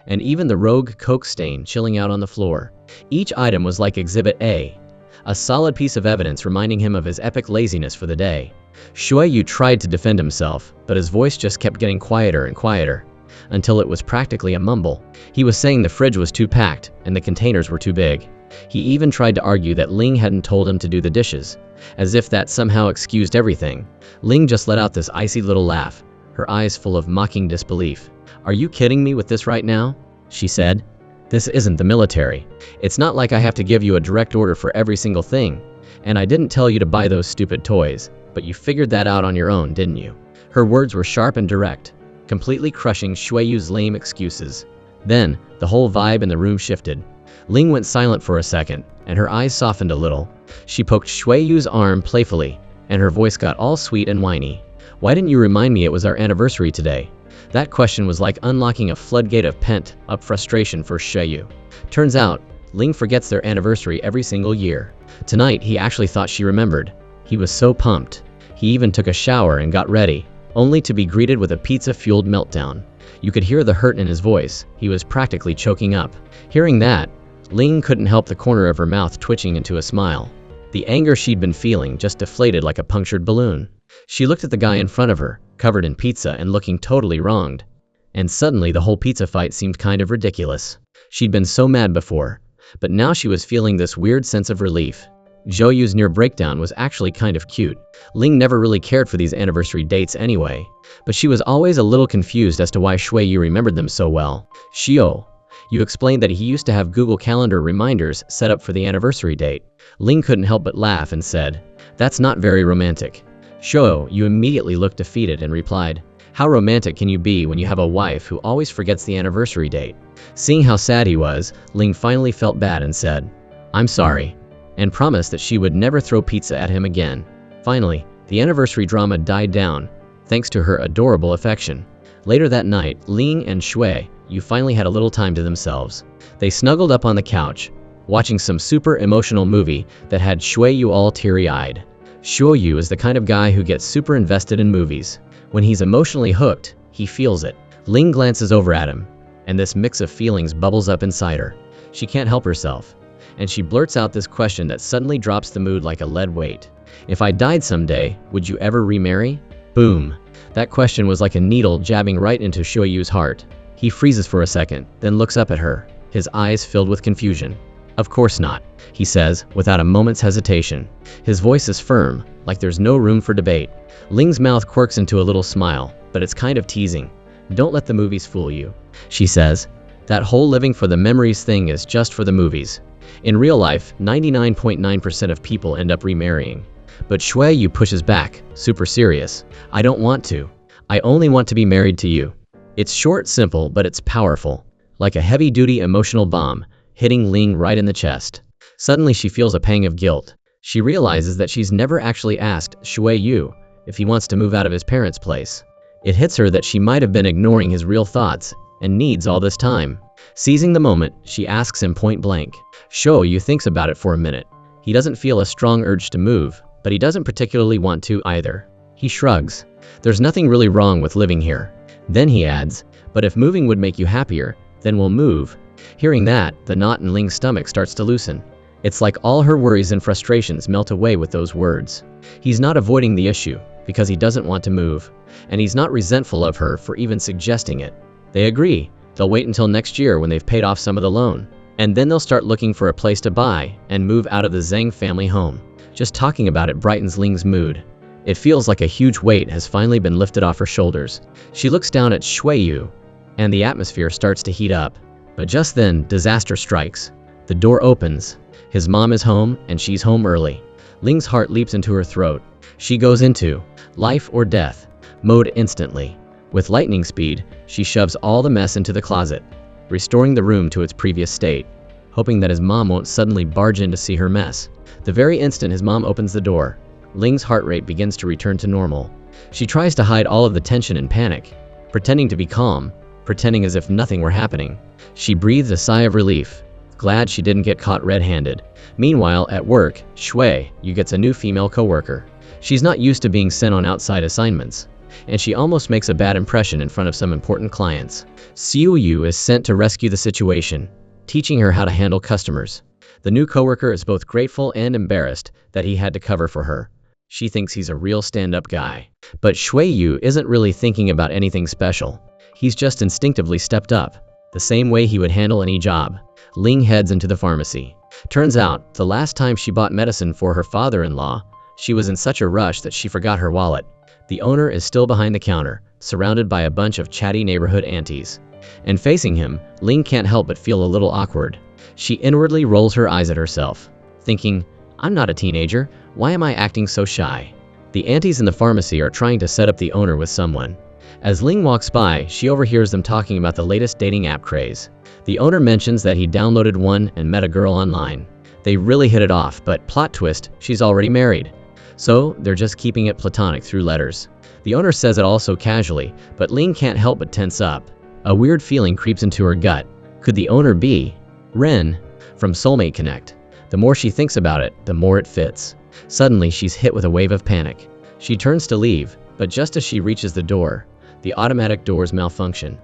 and even the rogue coke stain chilling out on the floor. Each item was like Exhibit A, a solid piece of evidence reminding him of his epic laziness for the day. Shuiyu tried to defend himself, but his voice just kept getting quieter and quieter, until it was practically a mumble. He was saying the fridge was too packed, and the containers were too big. He even tried to argue that Ling hadn't told him to do the dishes, as if that somehow excused everything. Ling just let out this icy little laugh, her eyes full of mocking disbelief. "Are you kidding me with this right now?" she said. "This isn't the military. It's not like I have to give you a direct order for every single thing. And I didn't tell you to buy those stupid toys, but you figured that out on your own, didn't you?" Her words were sharp and direct, completely crushing Shuiyu's lame excuses. Then, the whole vibe in the room shifted. Ling went silent for a second, and her eyes softened a little. She poked Shuiyu's arm playfully, and her voice got all sweet and whiny. "Why didn't you remind me it was our anniversary today?" That question was like unlocking a floodgate of pent-up frustration for Shuiyu. Turns out, Ling forgets their anniversary every single year. Tonight, he actually thought she remembered. He was so pumped. He even took a shower and got ready, only to be greeted with a pizza-fueled meltdown. You could hear the hurt in his voice. He was practically choking up. Hearing that, Ling couldn't help the corner of her mouth twitching into a smile. The anger she'd been feeling just deflated like a punctured balloon. She looked at the guy in front of her, covered in pizza and looking totally wronged. And suddenly the whole pizza fight seemed kind of ridiculous. She'd been so mad before, but now she was feeling this weird sense of relief. Zhou near breakdown was actually kind of cute. Ling never really cared for these anniversary dates anyway, but she was always a little confused as to why Shui Yu remembered them so well. Xiao, you explained that he used to have Google Calendar reminders set up for the anniversary date. Ling couldn't help but laugh and said, "That's not very romantic." Xiao, you immediately looked defeated and replied, "How romantic can you be when you have a wife who always forgets the anniversary date?" Seeing how sad he was, Ling finally felt bad and said, "I'm sorry," and promised that she would never throw pizza at him again. Finally, the anniversary drama died down, thanks to her adorable affection. Later that night, Ling and Shui Yu finally had a little time to themselves. They snuggled up on the couch, watching some super emotional movie that had Shui Yu all teary-eyed. Shui Yu is the kind of guy who gets super invested in movies. When he's emotionally hooked, he feels it. Ling glances over at him, and this mix of feelings bubbles up inside her. She can't help herself, and she blurts out this question that suddenly drops the mood like a lead weight. "If I died someday, would you ever remarry?" Boom. That question was like a needle jabbing right into Shui Yu's heart. He freezes for a second, then looks up at her, his eyes filled with confusion. "Of course not," he says, without a moment's hesitation. His voice is firm, like there's no room for debate. Ling's mouth quirks into a little smile, but it's kind of teasing. "Don't let the movies fool you," she says. "That whole living for the memories thing is just for the movies. In real life, 99.9% of people end up remarrying." But Shui Yu pushes back, super serious. "I don't want to. I only want to be married to you." It's short, simple, but it's powerful. Like a heavy-duty emotional bomb, hitting Ling right in the chest. Suddenly she feels a pang of guilt. She realizes that she's never actually asked Shui Yu if he wants to move out of his parents' place. It hits her that she might have been ignoring his real thoughts and needs all this time. Seizing the moment, she asks him point blank. Shui Yu thinks about it for a minute. He doesn't feel a strong urge to move, but he doesn't particularly want to either. He shrugs. "There's nothing really wrong with living here." Then he adds, "But if moving would make you happier, then we'll move." Hearing that, the knot in Ling's stomach starts to loosen. It's like all her worries and frustrations melt away with those words. He's not avoiding the issue, because he doesn't want to move, and he's not resentful of her for even suggesting it. They agree. They'll wait until next year when they've paid off some of the loan, and then they'll start looking for a place to buy and move out of the Zhang family home. Just talking about it brightens Ling's mood. It feels like a huge weight has finally been lifted off her shoulders. She looks down at Shui Yu, and the atmosphere starts to heat up. But just then, disaster strikes. The door opens. His mom is home, and she's home early. Ling's heart leaps into her throat. She goes into life or death mode instantly. With lightning speed, she shoves all the mess into the closet, restoring the room to its previous state, hoping that his mom won't suddenly barge in to see her mess. The very instant his mom opens the door, Ling's heart rate begins to return to normal. She tries to hide all of the tension and panic, pretending to be calm, pretending as if nothing were happening. She breathes a sigh of relief, glad she didn't get caught red-handed. Meanwhile, at work, Shui Yu gets a new female coworker. She's not used to being sent on outside assignments, and she almost makes a bad impression in front of some important clients. Xiu Yu is sent to rescue the situation, teaching her how to handle customers. The new coworker is both grateful and embarrassed that he had to cover for her. She thinks he's a real stand-up guy. But Shui Yu isn't really thinking about anything special. He's just instinctively stepped up, the same way he would handle any job. Ling heads into the pharmacy. Turns out, the last time she bought medicine for her father-in-law, she was in such a rush that she forgot her wallet. The owner is still behind the counter, surrounded by a bunch of chatty neighborhood aunties. And facing him, Ling can't help but feel a little awkward. She inwardly rolls her eyes at herself, thinking, "I'm not a teenager, why am I acting so shy?" The aunties in the pharmacy are trying to set up the owner with someone. As Ling walks by, she overhears them talking about the latest dating app craze. The owner mentions that he downloaded one and met a girl online. They really hit it off, but plot twist, she's already married. So, they're just keeping it platonic through letters. The owner says it all so casually, but Ling can't help but tense up. A weird feeling creeps into her gut. Could the owner be Ren from Soulmate Connect? The more she thinks about it, the more it fits. Suddenly, she's hit with a wave of panic. She turns to leave, but just as she reaches the door, the automatic doors malfunction.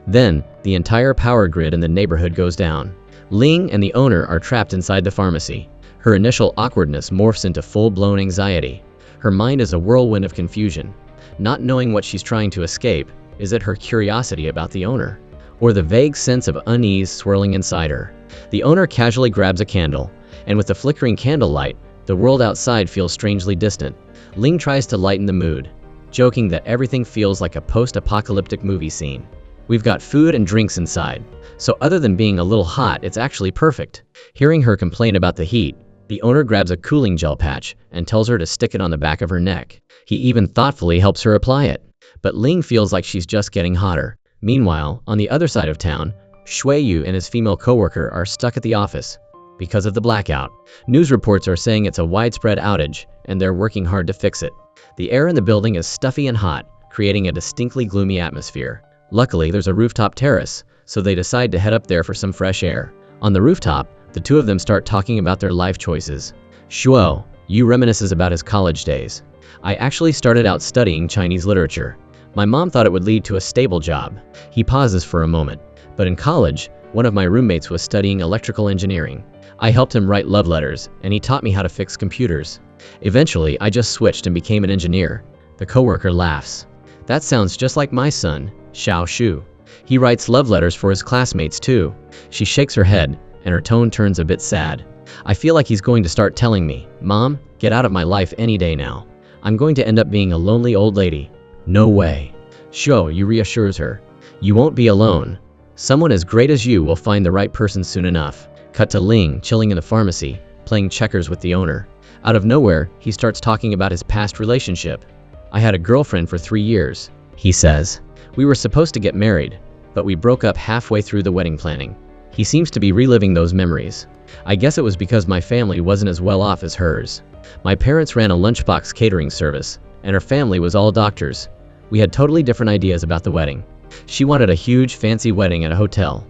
Then, the entire power grid in the neighborhood goes down. Ling and the owner are trapped inside the pharmacy. Her initial awkwardness morphs into full-blown anxiety. Her mind is a whirlwind of confusion. Not knowing what she's trying to escape, is it her curiosity about the owner, or the vague sense of unease swirling inside her? The owner casually grabs a candle, and with the flickering candlelight, The world outside feels strangely distant. Ling tries to lighten the mood, joking that everything feels like a post-apocalyptic movie scene. We've got food and drinks inside, so other than being a little hot, it's actually perfect. Hearing her complain about the heat, the owner grabs a cooling gel patch and tells her to stick it on the back of her neck. He even thoughtfully helps her apply it. But Ling feels like she's just getting hotter. Meanwhile, on the other side of town, Shui Yu and his female coworker are stuck at the office because of the blackout. News reports are saying it's a widespread outage, and they're working hard to fix it. The air in the building is stuffy and hot, creating a distinctly gloomy atmosphere. Luckily, there's a rooftop terrace, so they decide to head up there for some fresh air. On the rooftop, the two of them start talking about their life choices. Shuo Yu reminisces about his college days. I actually started out studying Chinese literature. My mom thought it would lead to a stable job. He pauses for a moment. But in college, one of my roommates was studying electrical engineering. I helped him write love letters, and he taught me how to fix computers. Eventually, I just switched and became an engineer. The coworker laughs. That sounds just like my son, Xiao Shu. He writes love letters for his classmates too. She shakes her head, and her tone turns a bit sad. I feel like he's going to start telling me, "Mom, get out of my life any day now. I'm going to end up being a lonely old lady." No way. Shuo Yu reassures her. You won't be alone. Someone as great as you will find the right person soon enough. Cut to Ling chilling in the pharmacy, playing checkers with the owner. Out of nowhere, he starts talking about his past relationship. I had a girlfriend for 3 years, he says. We were supposed to get married, but we broke up halfway through the wedding planning. He seems to be reliving those memories. I guess it was because my family wasn't as well off as hers. My parents ran a lunchbox catering service, and her family was all doctors. We had totally different ideas about the wedding. She wanted a huge, fancy wedding at a hotel,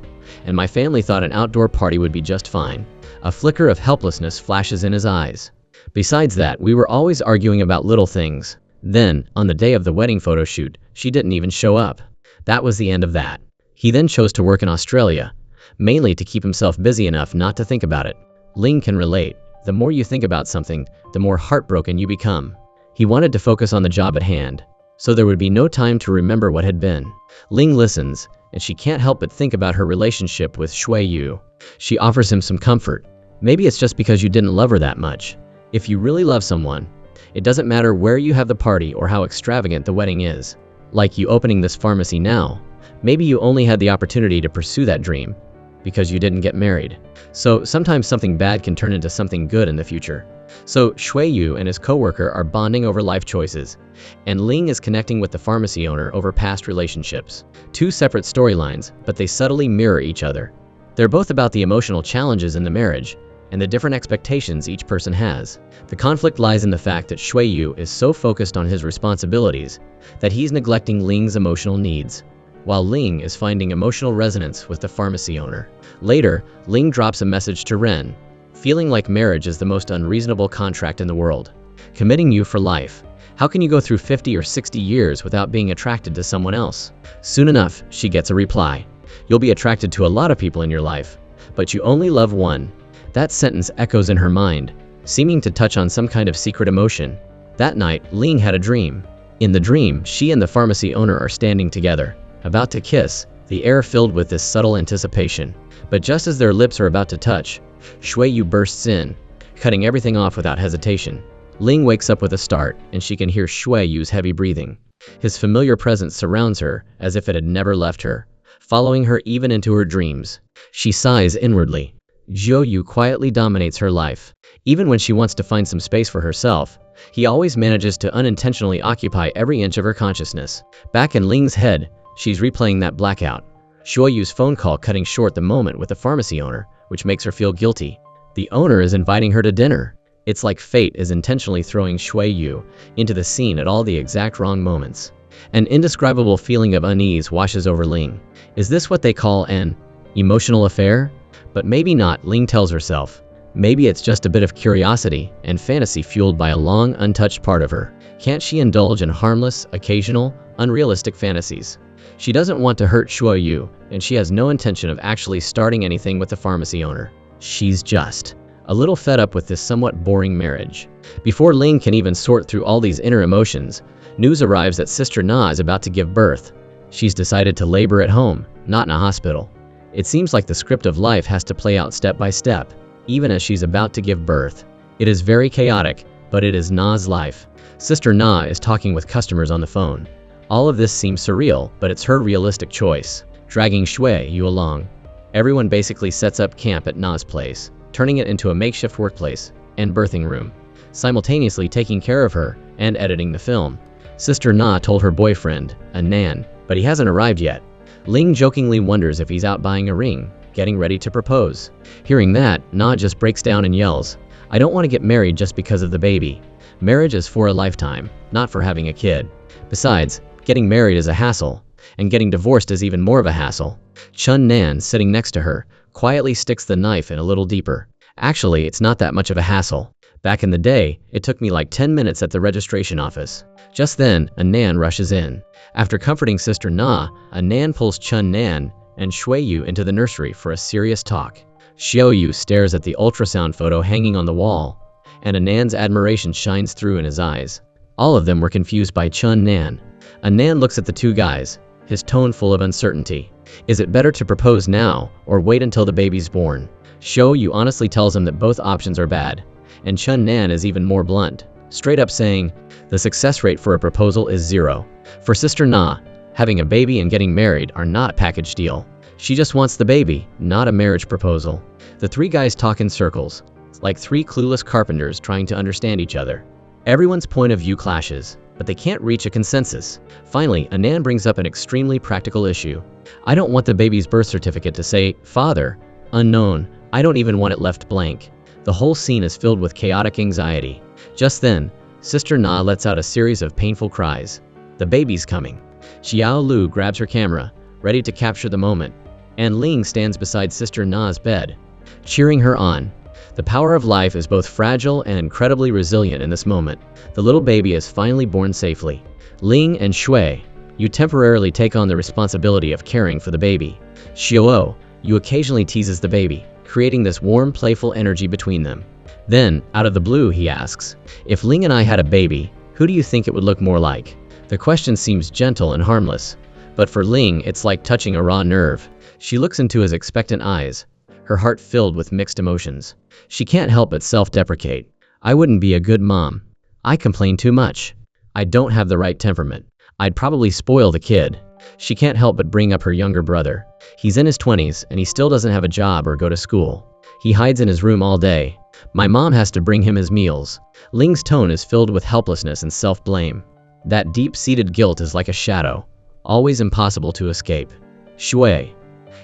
and my family thought an outdoor party would be just fine. A flicker of helplessness flashes in his eyes. Besides that, we were always arguing about little things. Then, on the day of the wedding photo shoot, she didn't even show up. That was the end of that. He then chose to work in Australia, mainly to keep himself busy enough not to think about it. Ling can relate. The more you think about something, the more heartbroken you become. He wanted to focus on the job at hand, so there would be no time to remember what had been. Ling listens, and she can't help but think about her relationship with Shui Yu. She offers him some comfort. Maybe it's just because you didn't love her that much. If you really love someone, it doesn't matter where you have the party or how extravagant the wedding is. Like you opening this pharmacy now. Maybe you only had the opportunity to pursue that dream because you didn't get married. So sometimes something bad can turn into something good in the future. So Shui Yu and his coworker are bonding over life choices, and Ling is connecting with the pharmacy owner over past relationships. Two separate storylines, but they subtly mirror each other. They're both about the emotional challenges in the marriage and the different expectations each person has. The conflict lies in the fact that Shui Yu is so focused on his responsibilities that he's neglecting Ling's emotional needs, while Ling is finding emotional resonance with the pharmacy owner. Later, Ling drops a message to Ren, feeling like marriage is the most unreasonable contract in the world. Committing you for life. How can you go through 50 or 60 years without being attracted to someone else? Soon enough, she gets a reply. You'll be attracted to a lot of people in your life, but you only love one. That sentence echoes in her mind, seeming to touch on some kind of secret emotion. That night, Ling had a dream. In the dream, she and the pharmacy owner are standing together, about to kiss, the air filled with this subtle anticipation. But just as their lips are about to touch, Shui Yu bursts in, cutting everything off without hesitation. Ling wakes up with a start, and she can hear Shui Yu's heavy breathing. His familiar presence surrounds her as if it had never left her, following her even into her dreams. She sighs inwardly. Zhou Yu quietly dominates her life. Even when she wants to find some space for herself, he always manages to unintentionally occupy every inch of her consciousness. Back in Ling's head, she's replaying that blackout. Shui Yu's phone call cutting short the moment with the pharmacy owner, which makes her feel guilty. The owner is inviting her to dinner. It's like fate is intentionally throwing Shui Yu into the scene at all the exact wrong moments. An indescribable feeling of unease washes over Ling. Is this what they call an emotional affair? But maybe not, Ling tells herself. Maybe it's just a bit of curiosity and fantasy fueled by a long, untouched part of her. Can't she indulge in harmless, occasional, unrealistic fantasies? She doesn't want to hurt Shui Yu, and she has no intention of actually starting anything with the pharmacy owner. She's just a little fed up with this somewhat boring marriage. Before Ling can even sort through all these inner emotions, news arrives that Sister Na is about to give birth. She's decided to labor at home, not in a hospital. It seems like the script of life has to play out step by step, even as she's about to give birth. It is very chaotic, but it is Na's life. Sister Na is talking with customers on the phone. All of this seems surreal, but it's her realistic choice, dragging Shui Yu along. Everyone basically sets up camp at Na's place, turning it into a makeshift workplace and birthing room, simultaneously taking care of her and editing the film. Sister Na told her boyfriend, a Nan, but he hasn't arrived yet. Ling jokingly wonders if he's out buying a ring, getting ready to propose. Hearing that, Na just breaks down and yells, "I don't want to get married just because of the baby. Marriage is for a lifetime, not for having a kid. Besides, getting married is a hassle, and getting divorced is even more of a hassle." Chun Nan, sitting next to her, quietly sticks the knife in a little deeper. "Actually, it's not that much of a hassle. Back in the day, it took me like 10 minutes at the registration office." Just then, a Nan rushes in. After comforting Sister Na, a Nan pulls Chun Nan and Shui Yu into the nursery for a serious talk. Xiao Yu stares at the ultrasound photo hanging on the wall, and a Nan's admiration shines through in his eyes. All of them were confused by Chun Nan. A Nan looks at the two guys, his tone full of uncertainty. Is it better to propose now, or wait until the baby's born? Xiao Yu honestly tells him that both options are bad, and Chun Nan is even more blunt, straight up saying, the success rate for a proposal is 0. For Sister Na, having a baby and getting married are not a package deal. She just wants the baby, not a marriage proposal. The three guys talk in circles, like three clueless carpenters trying to understand each other. Everyone's point of view clashes, but they can't reach a consensus. Finally, Anan brings up an extremely practical issue. "I don't want the baby's birth certificate to say, father, unknown. I don't even want it left blank." The whole scene is filled with chaotic anxiety. Just then, Sister Na lets out a series of painful cries. The baby's coming. Xiao Lu grabs her camera, ready to capture the moment, and Ling stands beside Sister Na's bed, cheering her on. The power of life is both fragile and incredibly resilient in this moment. The little baby is finally born safely. Ling and Shui, you temporarily take on the responsibility of caring for the baby. Xiao Yu occasionally teases the baby, creating this warm, playful energy between them. Then, out of the blue, he asks, "If Ling and I had a baby, who do you think it would look more like?" The question seems gentle and harmless, but for Ling, it's like touching a raw nerve. She looks into his expectant eyes, her heart filled with mixed emotions. She can't help but self-deprecate. "I wouldn't be a good mom. I complain too much. I don't have the right temperament. I'd probably spoil the kid." She can't help but bring up her younger brother. He's in his 20s and he still doesn't have a job or go to school. He hides in his room all day. "My mom has to bring him his meals." Ling's tone is filled with helplessness and self-blame. That deep-seated guilt is like a shadow, always impossible to escape. Shui,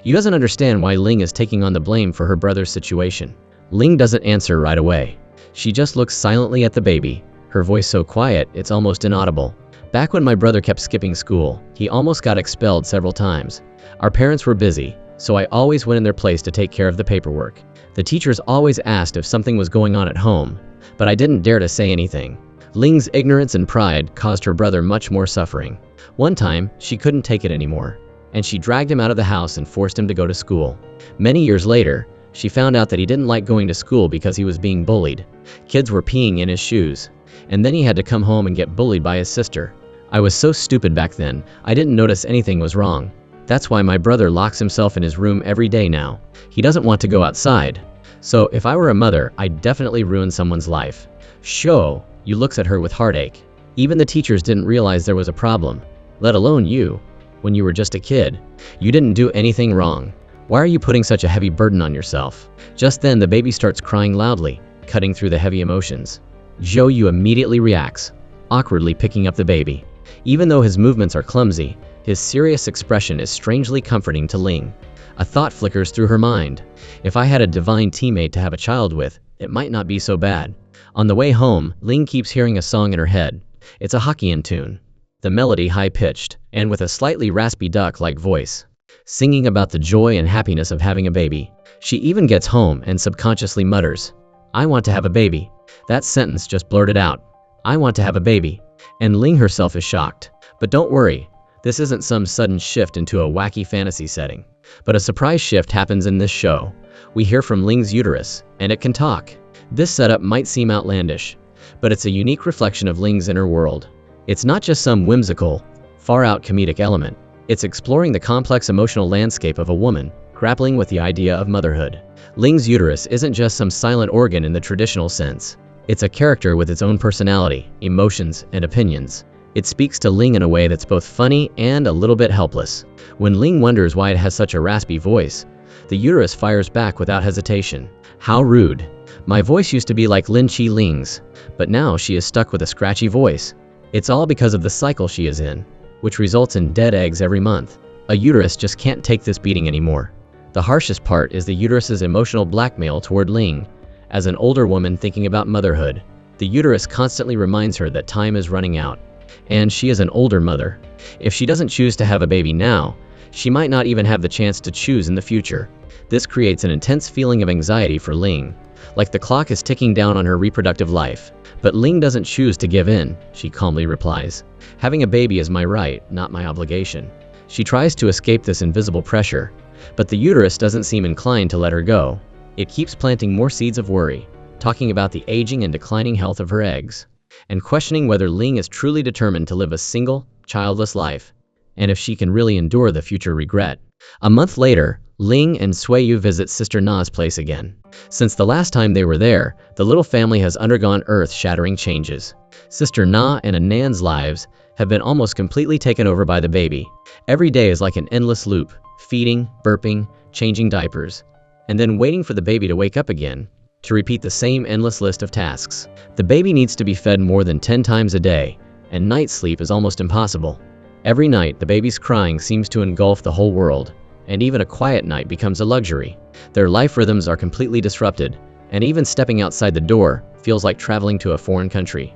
you doesn't understand why Ling is taking on the blame for her brother's situation. Ling doesn't answer right away. She just looks silently at the baby, her voice so quiet it's almost inaudible. "Back when my brother kept skipping school, he almost got expelled several times. Our parents were busy, so I always went in their place to take care of the paperwork. The teachers always asked if something was going on at home, but I didn't dare to say anything." Ling's ignorance and pride caused her brother much more suffering. One time, she couldn't take it anymore, and she dragged him out of the house and forced him to go to school. Many years later, she found out that he didn't like going to school because he was being bullied. Kids were peeing in his shoes, and then he had to come home and get bullied by his sister. "I was so stupid back then, I didn't notice anything was wrong. That's why my brother locks himself in his room every day now. He doesn't want to go outside. So if I were a mother, I'd definitely ruin someone's life." Xiao Yu looks at her with heartache. "Even the teachers didn't realize there was a problem, let alone you. When you were just a kid, you didn't do anything wrong. Why are you putting such a heavy burden on yourself?" Just then the baby starts crying loudly, cutting through the heavy emotions. Xiao Yu immediately reacts, awkwardly picking up the baby. Even though his movements are clumsy, his serious expression is strangely comforting to Ling. A thought flickers through her mind. If I had a divine teammate to have a child with, it might not be so bad. On the way home, Ling keeps hearing a song in her head. It's a Hokkien tune, the melody high-pitched, and with a slightly raspy duck-like voice, singing about the joy and happiness of having a baby. She even gets home and subconsciously mutters, "I want to have a baby." That sentence just blurted out, "I want to have a baby," and Ling herself is shocked. But don't worry, this isn't some sudden shift into a wacky fantasy setting. But a surprise shift happens in this show. We hear from Ling's uterus, and it can talk. This setup might seem outlandish, but it's a unique reflection of Ling's inner world. It's not just some whimsical, far-out comedic element. It's exploring the complex emotional landscape of a woman grappling with the idea of motherhood. Ling's uterus isn't just some silent organ in the traditional sense. It's a character with its own personality, emotions, and opinions. It speaks to Ling in a way that's both funny and a little bit helpless. When Ling wonders why it has such a raspy voice, the uterus fires back without hesitation. How rude. My voice used to be like Lin Chi Ling's, but now she is stuck with a scratchy voice. It's all because of the cycle she is in, which results in dead eggs every month. A uterus just can't take this beating anymore. The harshest part is the uterus's emotional blackmail toward Ling. As an older woman thinking about motherhood, the uterus constantly reminds her that time is running out. And she is an older mother. If she doesn't choose to have a baby now, she might not even have the chance to choose in the future. This creates an intense feeling of anxiety for Ling, like the clock is ticking down on her reproductive life. But Ling doesn't choose to give in, she calmly replies. Having a baby is my right, not my obligation. She tries to escape this invisible pressure, but the uterus doesn't seem inclined to let her go. It keeps planting more seeds of worry, talking about the aging and declining health of her eggs, and questioning whether Ling is truly determined to live a single, childless life, and if she can really endure the future regret. A month later, Ling and Suiyu visit Sister Na's place again. Since the last time they were there, the little family has undergone earth-shattering changes. Sister Na and Anan's lives have been almost completely taken over by the baby. Every day is like an endless loop, feeding, burping, changing diapers, and then waiting for the baby to wake up again, to repeat the same endless list of tasks. The baby needs to be fed more than 10 times a day, and night sleep is almost impossible. Every night, the baby's crying seems to engulf the whole world, and even a quiet night becomes a luxury. Their life rhythms are completely disrupted, and even stepping outside the door feels like traveling to a foreign country,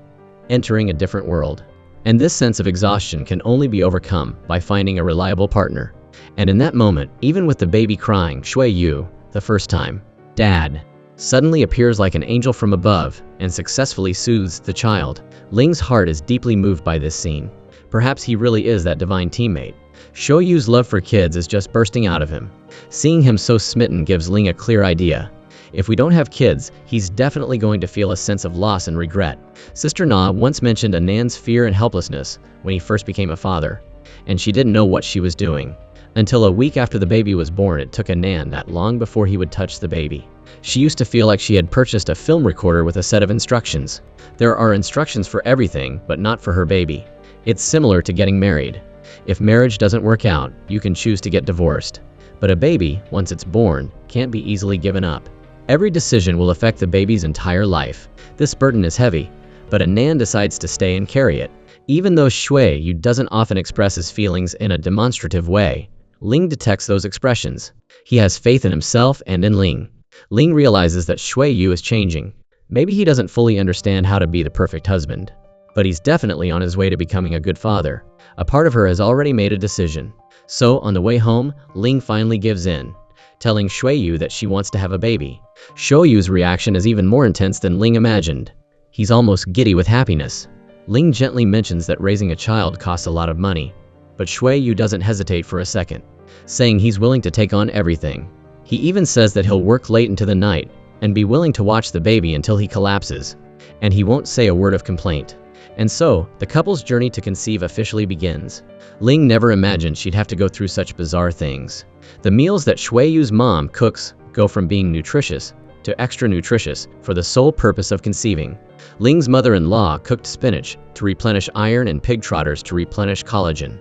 entering a different world. And this sense of exhaustion can only be overcome by finding a reliable partner. And in that moment, even with the baby crying, Shui Yu, the first time, Dad, suddenly appears like an angel from above and successfully soothes the child. Ling's heart is deeply moved by this scene. Perhaps he really is that divine teammate. Shoyu's love for kids is just bursting out of him. Seeing him so smitten gives Ling a clear idea. If we don't have kids, he's definitely going to feel a sense of loss and regret. Sister Na once mentioned Anan's fear and helplessness when he first became a father, and she didn't know what she was doing. Until a week after the baby was born, it took Anan that long before he would touch the baby. She used to feel like she had purchased a film recorder with a set of instructions. There are instructions for everything, but not for her baby. It's similar to getting married. If marriage doesn't work out, you can choose to get divorced. But a baby, once it's born, can't be easily given up. Every decision will affect the baby's entire life. This burden is heavy, but Anan decides to stay and carry it. Even though Shui Yu doesn't often express his feelings in a demonstrative way, Ling detects those expressions. He has faith in himself and in Ling. Ling realizes that Shui Yu is changing. Maybe he doesn't fully understand how to be the perfect husband, but he's definitely on his way to becoming a good father. A part of her has already made a decision. So, on the way home, Ling finally gives in, telling Shui Yu that she wants to have a baby. Shui Yu's reaction is even more intense than Ling imagined. He's almost giddy with happiness. Ling gently mentions that raising a child costs a lot of money, but Shui Yu doesn't hesitate for a second, saying he's willing to take on everything. He even says that he'll work late into the night and be willing to watch the baby until he collapses, and he won't say a word of complaint. And so, the couple's journey to conceive officially begins. Ling never imagined she'd have to go through such bizarre things. The meals that Shui Yu's mom cooks go from being nutritious to extra nutritious for the sole purpose of conceiving. Ling's mother-in-law cooked spinach to replenish iron and pig trotters to replenish collagen,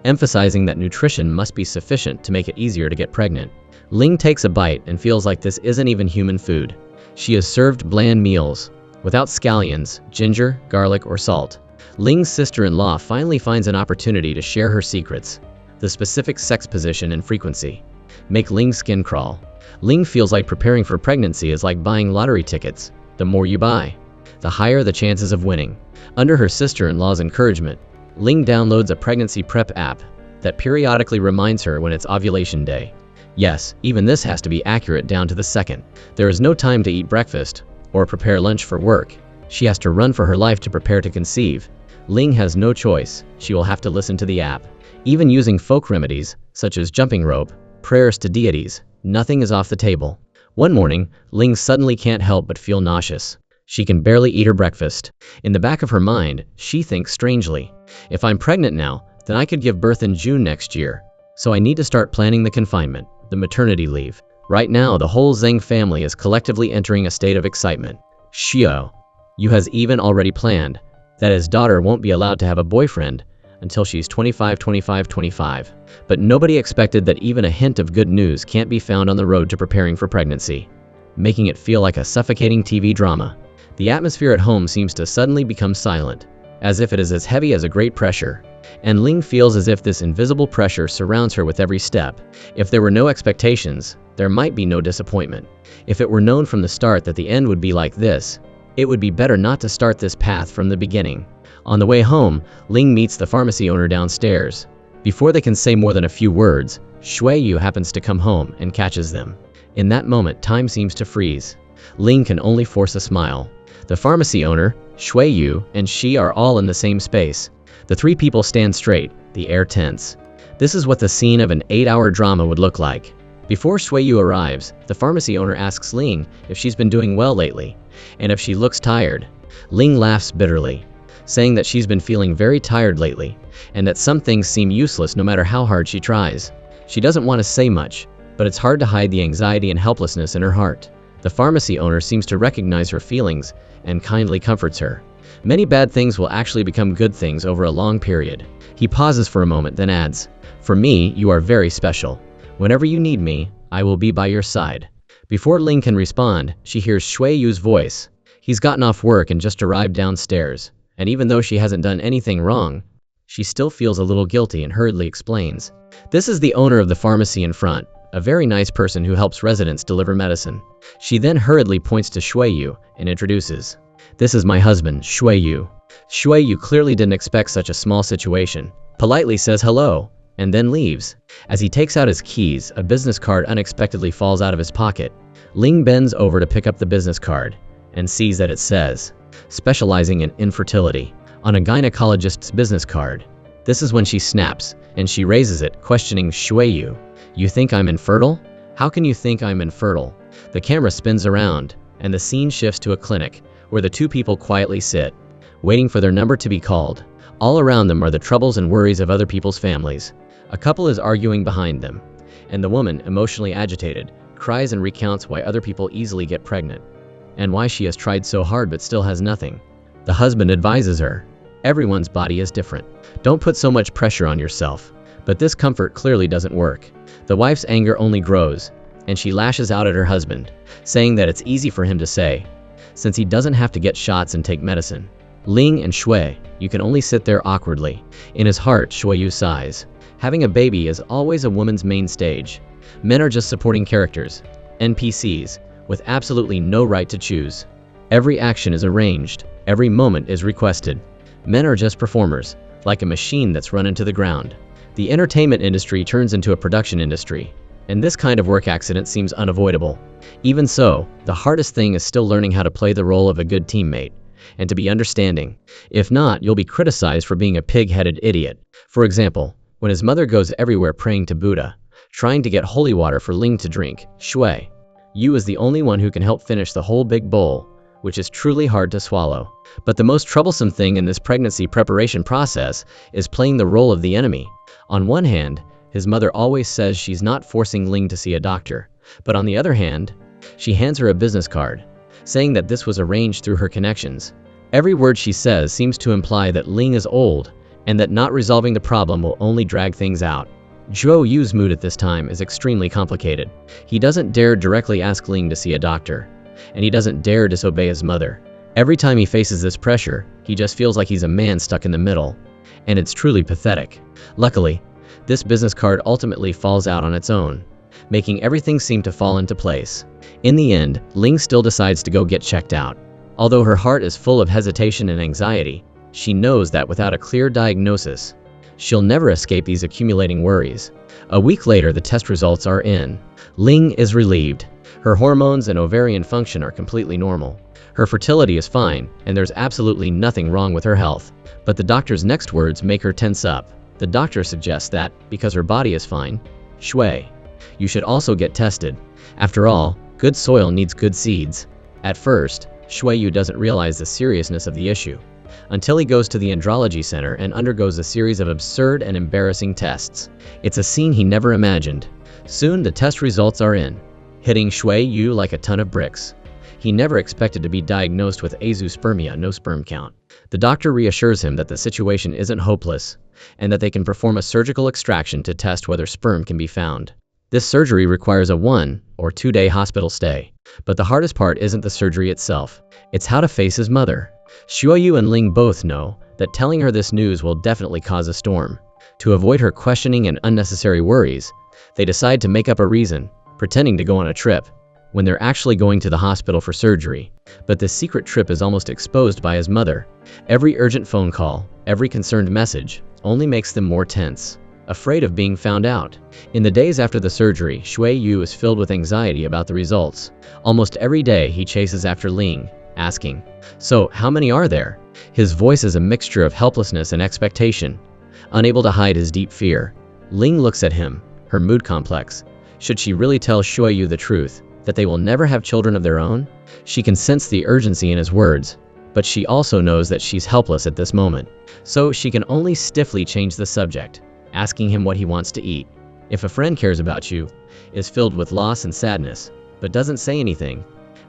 emphasizing that nutrition must be sufficient to make it easier to get pregnant. Ling takes a bite and feels like this isn't even human food. She is served bland meals, without scallions, ginger, garlic, or salt. Ling's sister-in-law finally finds an opportunity to share her secrets. The specific sex position and frequency make Ling's skin crawl. Ling feels like preparing for pregnancy is like buying lottery tickets. The more you buy, the higher the chances of winning. Under her sister-in-law's encouragement, Ling downloads a pregnancy prep app that periodically reminds her when it's ovulation day. Yes, even this has to be accurate down to the second. There is no time to eat breakfast or prepare lunch for work. She has to run for her life to prepare to conceive. Ling has no choice. She will have to listen to the app. Even using folk remedies, such as jumping rope, prayers to deities, nothing is off the table. One morning, Ling suddenly can't help but feel nauseous. She can barely eat her breakfast. In the back of her mind, she thinks strangely, if I'm pregnant now, then I could give birth in June next year. So I need to start planning the confinement. the maternity leave. Right now, the whole Zheng family is collectively entering a state of excitement. Xiao Yu has even already planned that his daughter won't be allowed to have a boyfriend until she's 25. But nobody expected that even a hint of good news can't be found on the road to preparing for pregnancy, making it feel like a suffocating TV drama. The atmosphere at home seems to suddenly become silent, as if it is as heavy as a great pressure. And Ling feels as if this invisible pressure surrounds her with every step. If there were no expectations, there might be no disappointment. If it were known from the start that the end would be like this, it would be better not to start this path from the beginning. On the way home, Ling meets the pharmacy owner downstairs. Before they can say more than a few words, Shui Yu happens to come home and catches them. In that moment, time seems to freeze. Ling can only force a smile. The pharmacy owner, Shui Yu, and she are all in the same space. The three people stand straight, the air tense. This is what the scene of an 8-hour drama would look like. Before Shui Yu arrives, the pharmacy owner asks Ling if she's been doing well lately, and if she looks tired. Ling laughs bitterly, saying that she's been feeling very tired lately, and that some things seem useless no matter how hard she tries. She doesn't want to say much, but it's hard to hide the anxiety and helplessness in her heart. The pharmacy owner seems to recognize her feelings and kindly comforts her. Many bad things will actually become good things over a long period. He pauses for a moment, then adds, "For me, you are very special. Whenever you need me, I will be by your side." Before Ling can respond, she hears Shui Yu's voice. He's gotten off work and just arrived downstairs, and even though she hasn't done anything wrong, she still feels a little guilty and hurriedly explains. This is the owner of the pharmacy in front, a very nice person who helps residents deliver medicine. She then hurriedly points to Shui Yu and introduces, "This is my husband, Shui Yu." Shui Yu clearly didn't expect such a small situation, politely says hello, and then leaves. As he takes out his keys, a business card unexpectedly falls out of his pocket. Ling bends over to pick up the business card and sees that it says, "Specializing in infertility," on a gynecologist's business card. This is when she snaps, and she raises it, questioning Shui Yu. "You think I'm infertile? How can you think I'm infertile?" The camera spins around, and the scene shifts to a clinic, where the two people quietly sit, waiting for their number to be called. All around them are the troubles and worries of other people's families. A couple is arguing behind them, and the woman, emotionally agitated, cries and recounts why other people easily get pregnant, and why she has tried so hard but still has nothing. The husband advises her, "Everyone's body is different. Don't put so much pressure on yourself." But this comfort clearly doesn't work. The wife's anger only grows, and she lashes out at her husband, saying that it's easy for him to say, since he doesn't have to get shots and take medicine. Ling and Shui Yu can only sit there awkwardly. In his heart, Shui Yu sighs. Having a baby is always a woman's main stage. Men are just supporting characters, NPCs, with absolutely no right to choose. Every action is arranged, every moment is requested. Men are just performers, like a machine that's run into the ground. The entertainment industry turns into a production industry, and this kind of work accident seems unavoidable. Even so, the hardest thing is still learning how to play the role of a good teammate, and to be understanding. If not, you'll be criticized for being a pig-headed idiot. For example, when his mother goes everywhere praying to Buddha, trying to get holy water for Ling to drink, Shui Yu is the only one who can help finish the whole big bowl, which is truly hard to swallow. But the most troublesome thing in this pregnancy preparation process is playing the role of the enemy. On one hand, his mother always says she's not forcing Ling to see a doctor, but on the other hand, she hands her a business card, saying that this was arranged through her connections. Every word she says seems to imply that Ling is old, and that not resolving the problem will only drag things out. Zhou Yu's mood at this time is extremely complicated. He doesn't dare directly ask Ling to see a doctor, and he doesn't dare disobey his mother. Every time he faces this pressure, he just feels like he's a man stuck in the middle, and it's truly pathetic. Luckily, this business card ultimately falls out on its own, making everything seem to fall into place. In the end, Ling still decides to go get checked out. Although her heart is full of hesitation and anxiety, she knows that without a clear diagnosis, she'll never escape these accumulating worries. A week later, the test results are in. Ling is relieved. Her hormones and ovarian function are completely normal. Her fertility is fine, and there's absolutely nothing wrong with her health. But the doctor's next words make her tense up. The doctor suggests that, because her body is fine, Shui, you should also get tested. After all, good soil needs good seeds. At first, Shui Yu doesn't realize the seriousness of the issue, until he goes to the andrology center and undergoes a series of absurd and embarrassing tests. It's a scene he never imagined. Soon the test results are in, hitting Shui Yu like a ton of bricks. He never expected to be diagnosed with azoospermia, no sperm count. The doctor reassures him that the situation isn't hopeless, and that they can perform a surgical extraction to test whether sperm can be found. This surgery requires a 1 or 2 day hospital stay. But the hardest part isn't the surgery itself, it's how to face his mother. Shuoyu and Ling both know that telling her this news will definitely cause a storm. To avoid her questioning and unnecessary worries, they decide to make up a reason, pretending to go on a trip, when they're actually going to the hospital for surgery. But this secret trip is almost exposed by his mother. Every urgent phone call, every concerned message, only makes them more tense, afraid of being found out. In the days after the surgery, Shui Yu is filled with anxiety about the results. Almost every day he chases after Ling, asking, "So, how many are there?" His voice is a mixture of helplessness and expectation, unable to hide his deep fear. Ling looks at him, her mood complex. Should she really tell Shui Yu the truth, that they will never have children of their own? She can sense the urgency in his words, but she also knows that she's helpless at this moment. So she can only stiffly change the subject, asking him what he wants to eat. If a friend cares about you, is filled with loss and sadness, but doesn't say anything,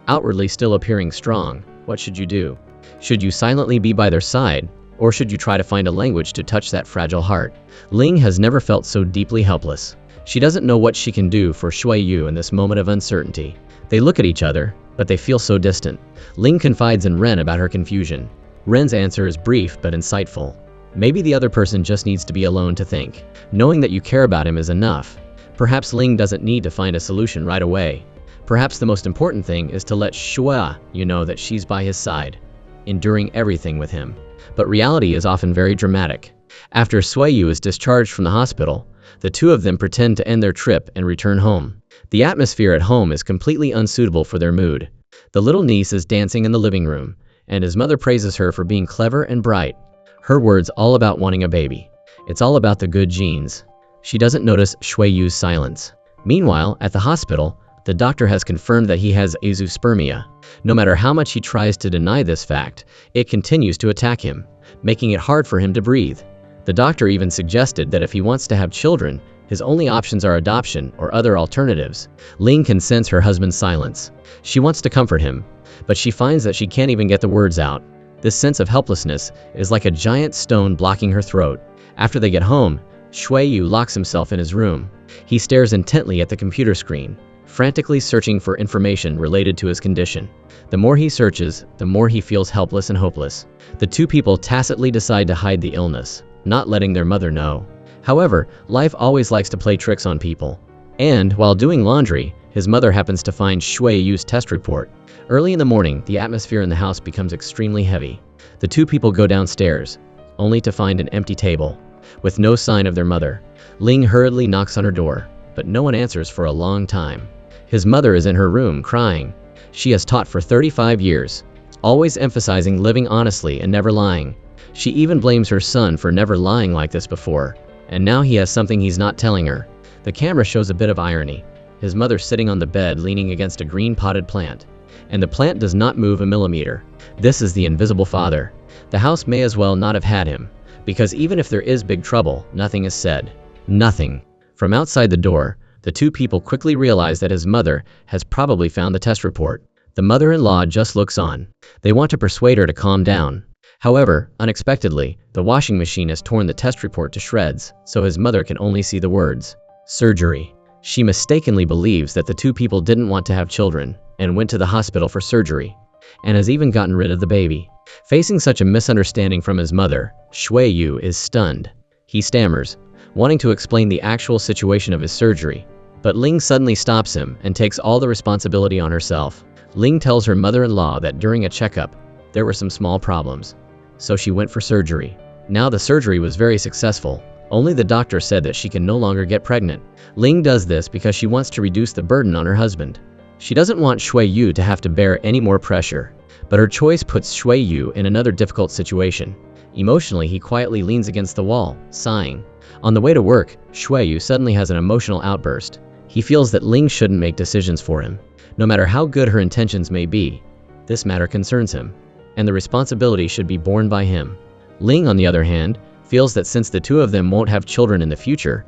outwardly still appearing strong, what should you do? Should you silently be by their side, or should you try to find a language to touch that fragile heart? Ling has never felt so deeply helpless. She doesn't know what she can do for Shui Yu in this moment of uncertainty. They look at each other, but they feel so distant. Ling confides in Ren about her confusion. Ren's answer is brief but insightful. Maybe the other person just needs to be alone to think. Knowing that you care about him is enough. Perhaps Ling doesn't need to find a solution right away. Perhaps the most important thing is to let Shui Yu know that she's by his side, enduring everything with him. But reality is often very dramatic. After Shui Yu is discharged from the hospital, the two of them pretend to end their trip and return home. The atmosphere at home is completely unsuitable for their mood. The little niece is dancing in the living room, and his mother praises her for being clever and bright. Her words all about wanting a baby. It's all about the good genes. She doesn't notice Shui Yu's silence. Meanwhile, at the hospital, the doctor has confirmed that he has azoospermia. No matter how much he tries to deny this fact, it continues to attack him, making it hard for him to breathe. The doctor even suggested that if he wants to have children, his only options are adoption or other alternatives. Ling can sense her husband's silence. She wants to comfort him, but she finds that she can't even get the words out. This sense of helplessness is like a giant stone blocking her throat. After they get home, Shui Yu locks himself in his room. He stares intently at the computer screen, frantically searching for information related to his condition. The more he searches, the more he feels helpless and hopeless. The two people tacitly decide to hide the illness, not letting their mother know. However, life always likes to play tricks on people. And, while doing laundry, his mother happens to find Shui Yu's test report. Early in the morning, the atmosphere in the house becomes extremely heavy. The two people go downstairs, only to find an empty table, with no sign of their mother. Ling hurriedly knocks on her door, but no one answers for a long time. His mother is in her room, crying. She has taught for 35 years, always emphasizing living honestly and never lying. She even blames her son for never lying like this before, and now he has something he's not telling her. The camera shows a bit of irony. His mother sitting on the bed leaning against a green potted plant, and the plant does not move a millimeter. This is the invisible father. The house may as well not have had him, because even if there is big trouble, nothing is said. Nothing. From outside the door, the two people quickly realize that his mother has probably found the test report. The mother-in-law just looks on. They want to persuade her to calm down. However, unexpectedly, the washing machine has torn the test report to shreds, so his mother can only see the words, "Surgery." She mistakenly believes that the two people didn't want to have children, and went to the hospital for surgery, and has even gotten rid of the baby. Facing such a misunderstanding from his mother, Shui Yu is stunned. He stammers, wanting to explain the actual situation of his surgery, but Ling suddenly stops him and takes all the responsibility on herself. Ling tells her mother-in-law that during a checkup, there were some small problems, so she went for surgery. Now the surgery was very successful. Only the doctor said that she can no longer get pregnant. Ling does this because she wants to reduce the burden on her husband. She doesn't want Shui Yu to have to bear any more pressure, but her choice puts Shui Yu in another difficult situation. Emotionally, he quietly leans against the wall, sighing. On the way to work, Shui Yu suddenly has an emotional outburst. He feels that Ling shouldn't make decisions for him. No matter how good her intentions may be, this matter concerns him, and the responsibility should be borne by him. Ling, on the other hand, feels that since the two of them won't have children in the future,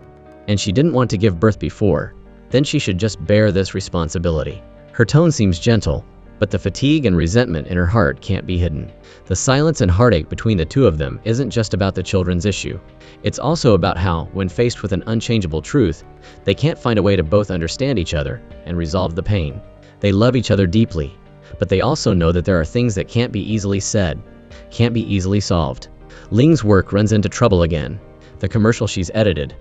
and she didn't want to give birth before, then she should just bear this responsibility. Her tone seems gentle, but the fatigue and resentment in her heart can't be hidden. The silence and heartache between the two of them isn't just about the children's issue. It's also about how, when faced with an unchangeable truth, they can't find a way to both understand each other and resolve the pain. They love each other deeply, but they also know that there are things that can't be easily said, can't be easily solved. Ling's work runs into trouble again. The commercial she's edited,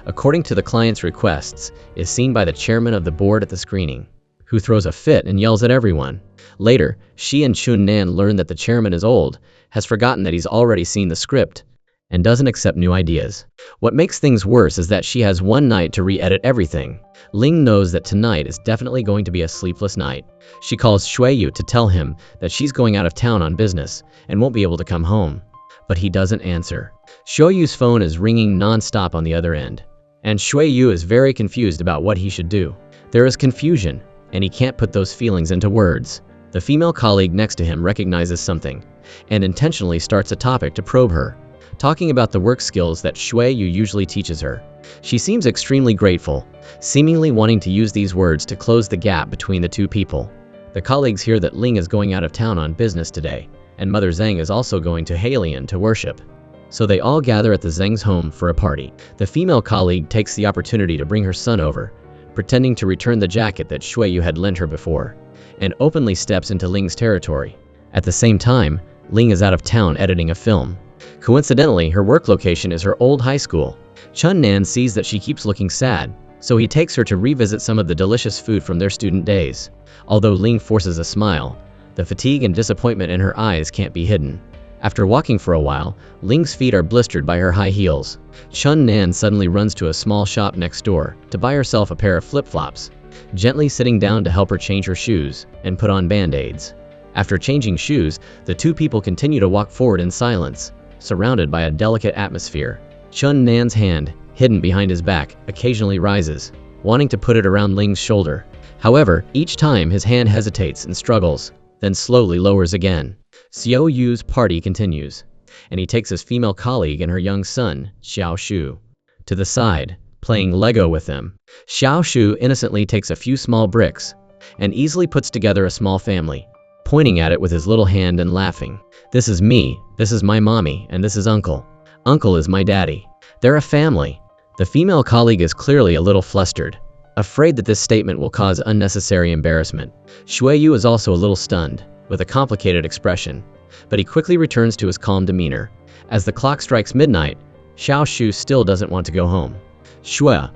according to the client's requests, is seen by the chairman of the board at the screening, who throws a fit and yells at everyone. Later, she and Chun Nan learn that the chairman is old, has forgotten that he's already seen the script, and doesn't accept new ideas. What makes things worse is that she has one night to re-edit everything. Ling knows that tonight is definitely going to be a sleepless night. She calls Shuiyu to tell him that she's going out of town on business and won't be able to come home. But he doesn't answer. Shuiyu's phone is ringing non-stop on the other end, and Shuiyu is very confused about what he should do. There is confusion, and he can't put those feelings into words. The female colleague next to him recognizes something, and intentionally starts a topic to probe her, talking about the work skills that Shuiyu usually teaches her. She seems extremely grateful, seemingly wanting to use these words to close the gap between the two people. The colleagues hear that Ling is going out of town on business today, and Mother Zhang is also going to Halian to worship. So they all gather at the Zhang's home for a party. The female colleague takes the opportunity to bring her son over, pretending to return the jacket that Shuiyu had lent her before, and openly steps into Ling's territory. At the same time, Ling is out of town editing a film. Coincidentally, her work location is her old high school. Chun Nan sees that she keeps looking sad, so he takes her to revisit some of the delicious food from their student days. Although Ling forces a smile, the fatigue and disappointment in her eyes can't be hidden. After walking for a while, Ling's feet are blistered by her high heels. Chun Nan suddenly runs to a small shop next door to buy herself a pair of flip-flops, gently sitting down to help her change her shoes and put on band-aids. After changing shoes, the two people continue to walk forward in silence, surrounded by a delicate atmosphere. Chun Nan's hand, hidden behind his back, occasionally rises, wanting to put it around Ling's shoulder. However, each time his hand hesitates and struggles, then slowly lowers again. Xiao Yu's party continues, and he takes his female colleague and her young son, Xiao Shu, to the side, playing Lego with them. Xiao Shu innocently takes a few small bricks and easily puts together a small family, pointing at it with his little hand and laughing. "This is me, this is my mommy, and this is Uncle. Uncle is my daddy. They're a family." The female colleague is clearly a little flustered, afraid that this statement will cause unnecessary embarrassment. Shuiyu is also a little stunned, with a complicated expression, but he quickly returns to his calm demeanor. As the clock strikes midnight, Xiao Shu still doesn't want to go home. Shuiyu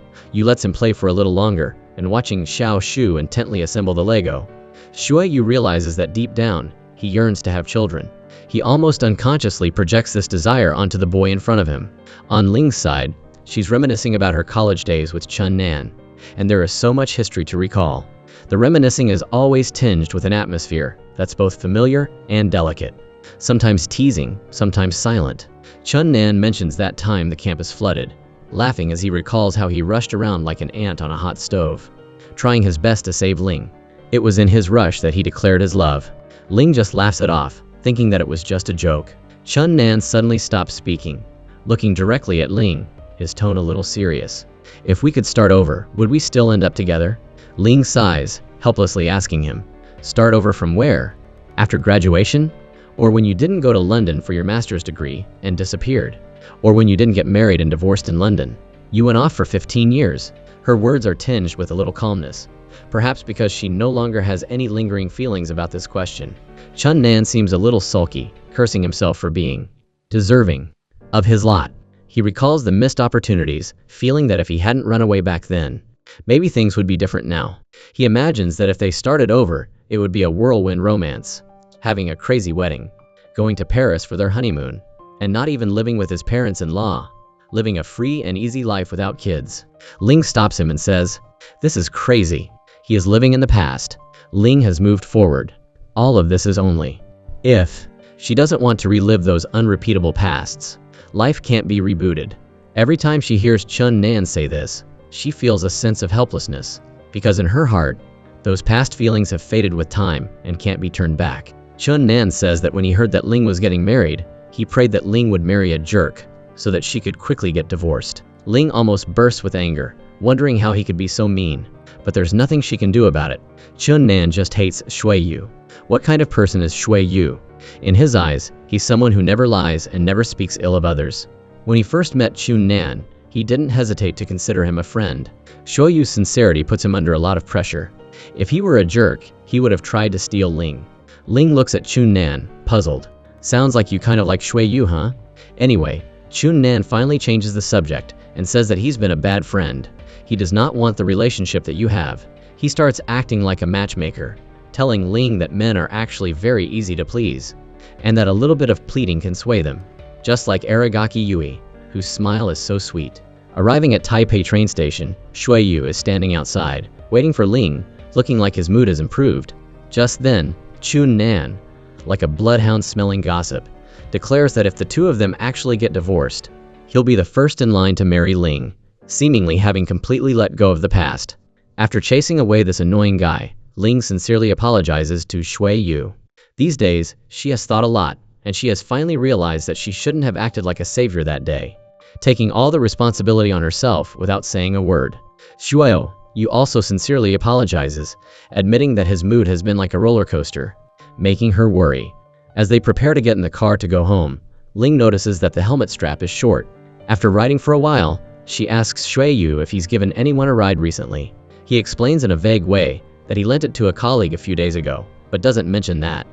lets him play for a little longer, and watching Xiao Shu intently assemble the Lego, Shuiyu realizes that deep down, he yearns to have children. He almost unconsciously projects this desire onto the boy in front of him. On Ling's side, she's reminiscing about her college days with Chun Nan, and there is so much history to recall. The reminiscing is always tinged with an atmosphere that's both familiar and delicate, sometimes teasing, sometimes silent. Chun Nan mentions that time the campus flooded, laughing as he recalls how he rushed around like an ant on a hot stove, trying his best to save Ling. It was in his rush that he declared his love. Ling just laughs it off, thinking that it was just a joke. Chun Nan suddenly stops speaking, looking directly at Ling, his tone a little serious. "If we could start over, would we still end up together?" Ling sighs, helplessly asking him, "Start over from where? After graduation? Or when you didn't go to London for your master's degree and disappeared? Or when you didn't get married and divorced in London? You went off for 15 years. Her words are tinged with a little calmness, perhaps because she no longer has any lingering feelings about this question. Chun Nan seems a little sulky, cursing himself for being deserving of his lot. He recalls the missed opportunities, feeling that if he hadn't run away back then, maybe things would be different now. He imagines that if they started over, it would be a whirlwind romance, having a crazy wedding, going to Paris for their honeymoon, and not even living with his parents-in-law, living a free and easy life without kids. Ling stops him and says, "This is crazy." He is living in the past. Ling has moved forward. All of this is only if. She doesn't want to relive those unrepeatable pasts. Life can't be rebooted. Every time she hears Chun Nan say this, she feels a sense of helplessness, because in her heart, those past feelings have faded with time and can't be turned back. Chun Nan says that when he heard that Ling was getting married, he prayed that Ling would marry a jerk, so that she could quickly get divorced. Ling almost bursts with anger, wondering how he could be so mean. But there's nothing she can do about it. Chun Nan just hates Shui Yu. What kind of person is Shui Yu? In his eyes, he's someone who never lies and never speaks ill of others. When he first met Chun Nan, he didn't hesitate to consider him a friend. Shui Yu's sincerity puts him under a lot of pressure. If he were a jerk, he would have tried to steal Ling. Ling looks at Chun Nan, puzzled. Sounds like you kind of like Shui Yu, huh? Anyway, Chun Nan finally changes the subject and says that he's been a bad friend. He does not want the relationship that you have. He starts acting like a matchmaker, telling Ling that men are actually very easy to please, and that a little bit of pleading can sway them, just like Aragaki Yui, whose smile is so sweet. Arriving at Taipei train station, Shui Yu is standing outside, waiting for Ling, looking like his mood has improved. Just then, Chun Nan, like a bloodhound-smelling gossip, declares that if the two of them actually get divorced, he'll be the first in line to marry Ling, seemingly having completely let go of the past. After chasing away this annoying guy, Ling sincerely apologizes to Shui Yu. These days, she has thought a lot, and she has finally realized that she shouldn't have acted like a savior that day, taking all the responsibility on herself without saying a word. Shui Yu also sincerely apologizes, admitting that his mood has been like a roller coaster, making her worry. As they prepare to get in the car to go home, Ling notices that the helmet strap is short. After riding for a while, she asks Shui Yu if he's given anyone a ride recently. He explains in a vague way that he lent it to a colleague a few days ago, but doesn't mention that.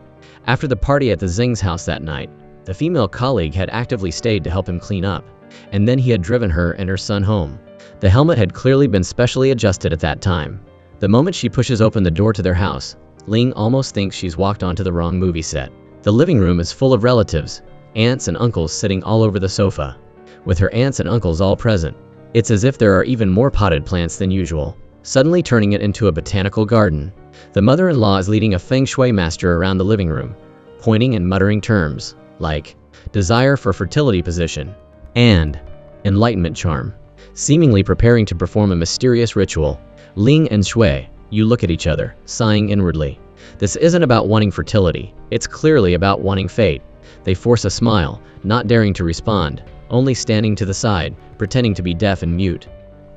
After the party at the Zing's house that night, the female colleague had actively stayed to help him clean up, and then he had driven her and her son home. The helmet had clearly been specially adjusted at that time. The moment she pushes open the door to their house, Ling almost thinks she's walked onto the wrong movie set. The living room is full of relatives, aunts and uncles sitting all over the sofa. With her aunts and uncles all present, it's as if there are even more potted plants than usual, suddenly turning it into a botanical garden. The mother-in-law is leading a feng shui master around the living room, pointing and muttering terms like desire for fertility position and enlightenment charm, seemingly preparing to perform a mysterious ritual. Ling and Shui Yu look at each other, sighing inwardly. This isn't about wanting fertility, it's clearly about wanting fate. They force a smile, not daring to respond, only standing to the side, pretending to be deaf and mute,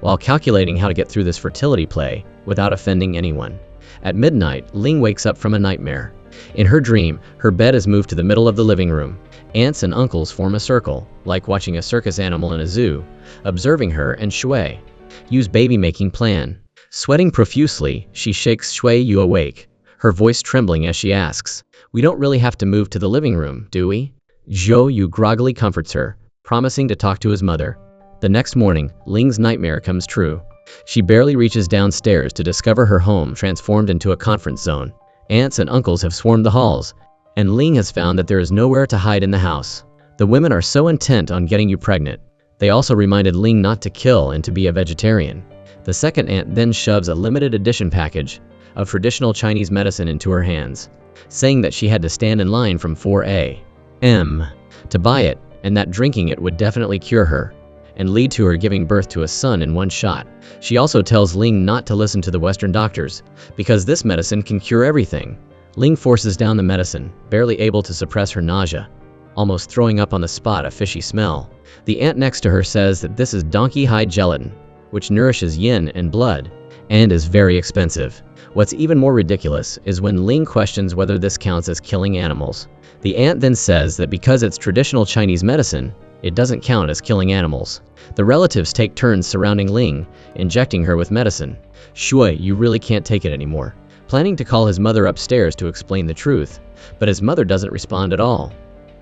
while calculating how to get through this fertility play without offending anyone. At midnight, Ling wakes up from a nightmare. In her dream, her bed is moved to the middle of the living room. Aunts and uncles form a circle, like watching a circus animal in a zoo, observing her and Shui Yu's baby-making plan. Sweating profusely, she shakes Shui Yu awake, her voice trembling as she asks, "We don't really have to move to the living room, do we?" Zhou Yu groggily comforts her, promising to talk to his mother. The next morning, Ling's nightmare comes true. She barely reaches downstairs to discover her home transformed into a conference zone. Aunts and uncles have swarmed the halls, and Ling has found that there is nowhere to hide in the house. The women are so intent on getting you pregnant. They also reminded Ling not to kill and to be a vegetarian. The second aunt then shoves a limited edition package of traditional Chinese medicine into her hands, saying that she had to stand in line from 4 a.m. to buy it, and that drinking it would definitely cure her and lead to her giving birth to a son in one shot. She also tells Ling not to listen to the Western doctors, because this medicine can cure everything. Ling forces down the medicine, barely able to suppress her nausea, almost throwing up on the spot a fishy smell. The aunt next to her says that this is donkey hide gelatin, which nourishes yin and blood, and is very expensive. What's even more ridiculous is when Ling questions whether this counts as killing animals. The aunt then says that because it's traditional Chinese medicine, it doesn't count as killing animals. The relatives take turns surrounding Ling, injecting her with medicine. Shui Yu really can't take it anymore, planning to call his mother upstairs to explain the truth, but his mother doesn't respond at all,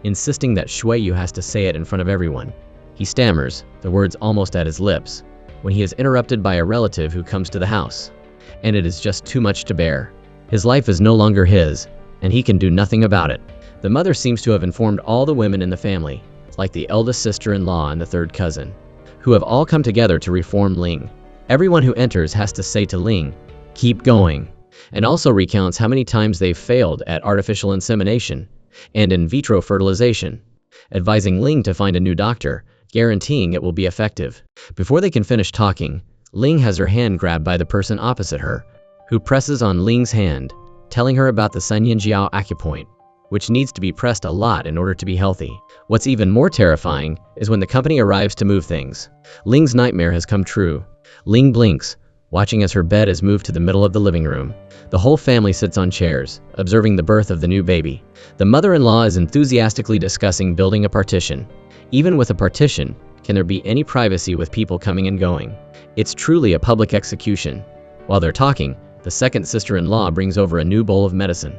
insisting that Shui Yu has to say it in front of everyone. He stammers, the words almost at his lips, when he is interrupted by a relative who comes to the house, and it is just too much to bear. His life is no longer his, and he can do nothing about it. The mother seems to have informed all the women in the family, like the eldest sister-in-law and the third cousin, who have all come together to reform Ling. Everyone who enters has to say to Ling, "Keep going," and also recounts how many times they've failed at artificial insemination and in vitro fertilization, advising Ling to find a new doctor, guaranteeing it will be effective. Before they can finish talking, Ling has her hand grabbed by the person opposite her, who presses on Ling's hand, telling her about the Sanyanjiao acupoint, which needs to be pressed a lot in order to be healthy. What's even more terrifying is when the company arrives to move things. Ling's nightmare has come true. Ling blinks, watching as her bed is moved to the middle of the living room. The whole family sits on chairs, observing the birth of the new baby. The mother-in-law is enthusiastically discussing building a partition. Even with a partition, can there be any privacy with people coming and going? It's truly a public execution. While they're talking, the second sister-in-law brings over a new bowl of medicine.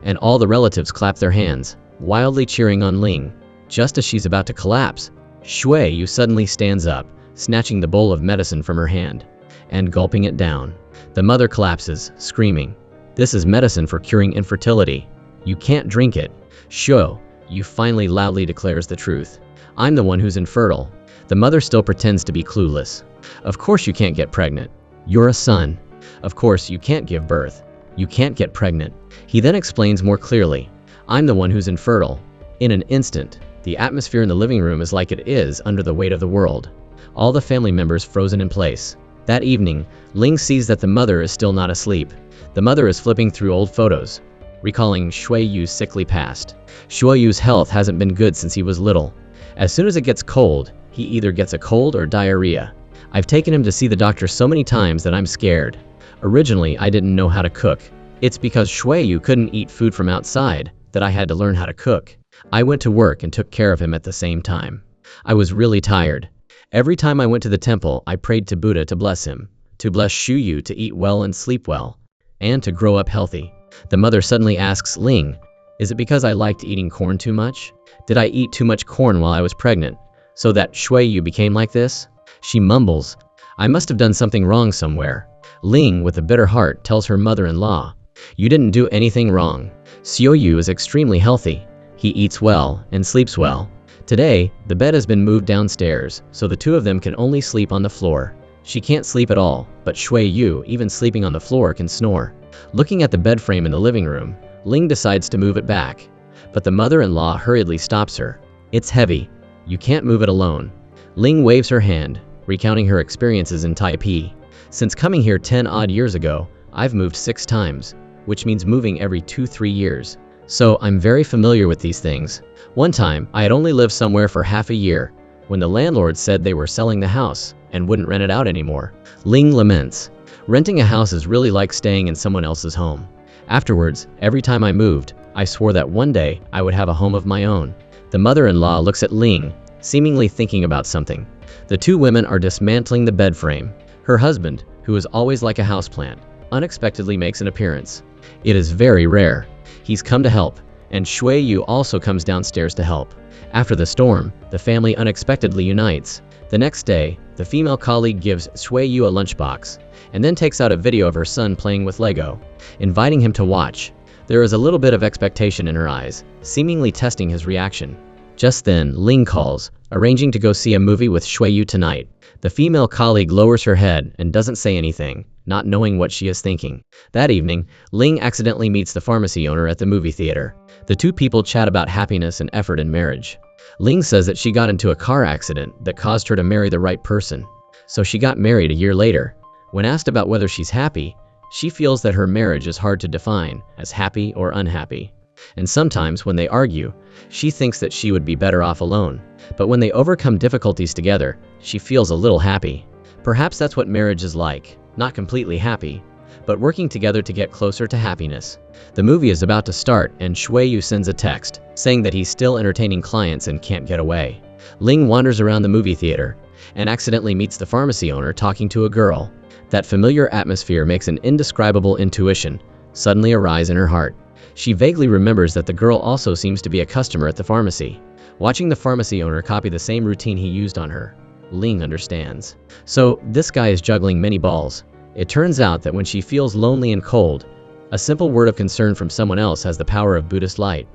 And all the relatives clap their hands, wildly cheering on Ling. Just as she's about to collapse, Shui Yu suddenly stands up, snatching the bowl of medicine from her hand and gulping it down. The mother collapses, screaming, "This is medicine for curing infertility. You can't drink it." Shui Yu finally loudly declares the truth. "I'm the one who's infertile." The mother still pretends to be clueless. "Of course you can't get pregnant. You're a son. Of course you can't give birth. You can't get pregnant." He then explains more clearly, "I'm the one who's infertile." In an instant, the atmosphere in the living room is like it is under the weight of the world. All the family members frozen in place. That evening, Ling sees that the mother is still not asleep. The mother is flipping through old photos, recalling Shui Yu's sickly past. Shui Yu's health hasn't been good since he was little. As soon as it gets cold, he either gets a cold or diarrhea. "I've taken him to see the doctor so many times that I'm scared. Originally, I didn't know how to cook. It's because Shui Yu couldn't eat food from outside that I had to learn how to cook. I went to work and took care of him at the same time. I was really tired. Every time I went to the temple, I prayed to Buddha to bless him, to bless Shui Yu to eat well and sleep well, and to grow up healthy." The mother suddenly asks Ling, "Is it because I liked eating corn too much? Did I eat too much corn while I was pregnant, so that Shui Yu became like this?" She mumbles, "I must have done something wrong somewhere." Ling, with a bitter heart, tells her mother-in-law, "You didn't do anything wrong. Shui Yu is extremely healthy. He eats well and sleeps well. Today, the bed has been moved downstairs, so the two of them can only sleep on the floor. She can't sleep at all, but Shui Yu, even sleeping on the floor, can snore." Looking at the bed frame in the living room, Ling decides to move it back. But the mother-in-law hurriedly stops her. "It's heavy. You can't move it alone." Ling waves her hand, recounting her experiences in Taipei. "Since coming here 10-odd years ago, I've moved 6 times, which means moving every 2-3 years. So I'm very familiar with these things. One time, I had only lived somewhere for half a year, when the landlord said they were selling the house and wouldn't rent it out anymore." Ling laments, "Renting a house is really like staying in someone else's home. Afterwards, every time I moved, I swore that one day I would have a home of my own." The mother-in-law looks at Ling, seemingly thinking about something. The two women are dismantling the bed frame. Her husband, who is always like a houseplant, unexpectedly makes an appearance. It is very rare. He's come to help, and Shui Yu also comes downstairs to help. After the storm, the family unexpectedly unites. The next day, the female colleague gives Shui Yu a lunchbox, and then takes out a video of her son playing with Lego, inviting him to watch. There is a little bit of expectation in her eyes, seemingly testing his reaction. Just then, Ling calls, arranging to go see a movie with Shui Yu tonight. The female colleague lowers her head and doesn't say anything, not knowing what she is thinking. That evening, Ling accidentally meets the pharmacy owner at the movie theater. The two people chat about happiness and effort in marriage. Ling says that she got into a car accident that caused her to marry the right person, so she got married a year later. When asked about whether she's happy, she feels that her marriage is hard to define as happy or unhappy. And sometimes when they argue, she thinks that she would be better off alone. But when they overcome difficulties together, she feels a little happy. Perhaps that's what marriage is like, not completely happy, but working together to get closer to happiness. The movie is about to start and Shui Yu sends a text, saying that he's still entertaining clients and can't get away. Ling wanders around the movie theater, and accidentally meets the pharmacy owner talking to a girl. That familiar atmosphere makes an indescribable intuition suddenly arise in her heart. She vaguely remembers that the girl also seems to be a customer at the pharmacy. Watching the pharmacy owner copy the same routine he used on her, Ling understands. So, this guy is juggling many balls. It turns out that when she feels lonely and cold, a simple word of concern from someone else has the power of Buddhist light,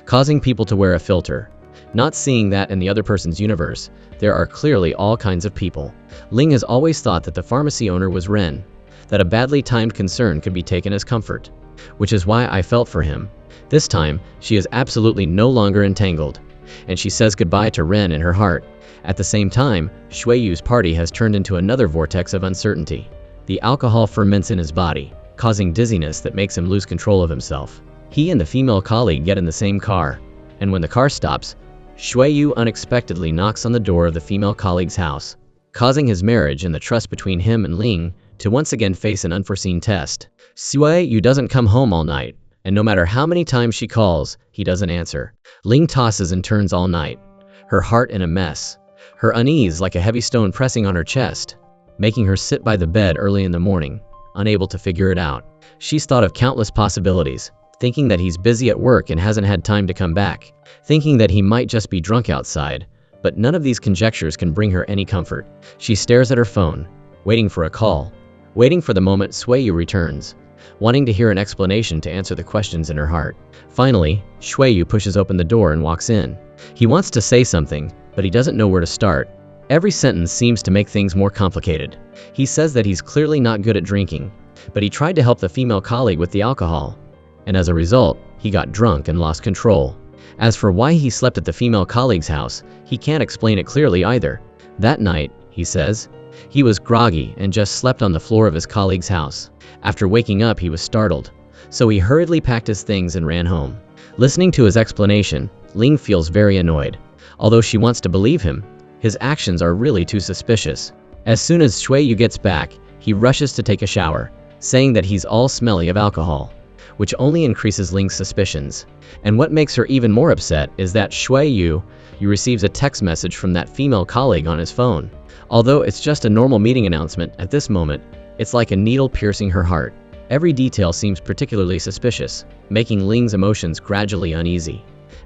causing people to wear a filter. Not seeing that in the other person's universe, there are clearly all kinds of people. Ling has always thought that the pharmacy owner was Ren, that a badly timed concern could be taken as comfort, which is why I felt for him. This time, she is absolutely no longer entangled, and she says goodbye to Ren in her heart. At the same time, Shui Yu's party has turned into another vortex of uncertainty. The alcohol ferments in his body, causing dizziness that makes him lose control of himself. He and the female colleague get in the same car, and when the car stops, Shui Yu unexpectedly knocks on the door of the female colleague's house. causing his marriage and the trust between him and Ling to once again face an unforeseen test. Sui Yu doesn't come home all night, and no matter how many times she calls, he doesn't answer. Ling tosses and turns all night, her heart in a mess, her unease like a heavy stone pressing on her chest, making her sit by the bed early in the morning, unable to figure it out. She's thought of countless possibilities, thinking that he's busy at work and hasn't had time to come back, thinking that he might just be drunk outside, but none of these conjectures can bring her any comfort. She stares at her phone, waiting for a call, waiting for the moment Sui Yu returns, wanting to hear an explanation to answer the questions in her heart. Finally, Sui Yu pushes open the door and walks in. He wants to say something, but he doesn't know where to start. Every sentence seems to make things more complicated. He says that he's clearly not good at drinking, but he tried to help the female colleague with the alcohol, and as a result, he got drunk and lost control. As for why he slept at the female colleague's house, he can't explain it clearly either. That night, he says, he was groggy and just slept on the floor of his colleague's house. After waking up, he was startled, so he hurriedly packed his things and ran home. Listening to his explanation, Ling feels very annoyed. Although she wants to believe him, his actions are really too suspicious. As soon as Sui Yu gets back, he rushes to take a shower, saying that he's all smelly of alcohol, which only increases Ling's suspicions. And what makes her even more upset is that Sui Yu receives a text message from that female colleague on his phone. Although it's just a normal meeting announcement at this moment, it's like a needle piercing her heart. Every detail seems particularly suspicious, making Ling's emotions gradually uneasy,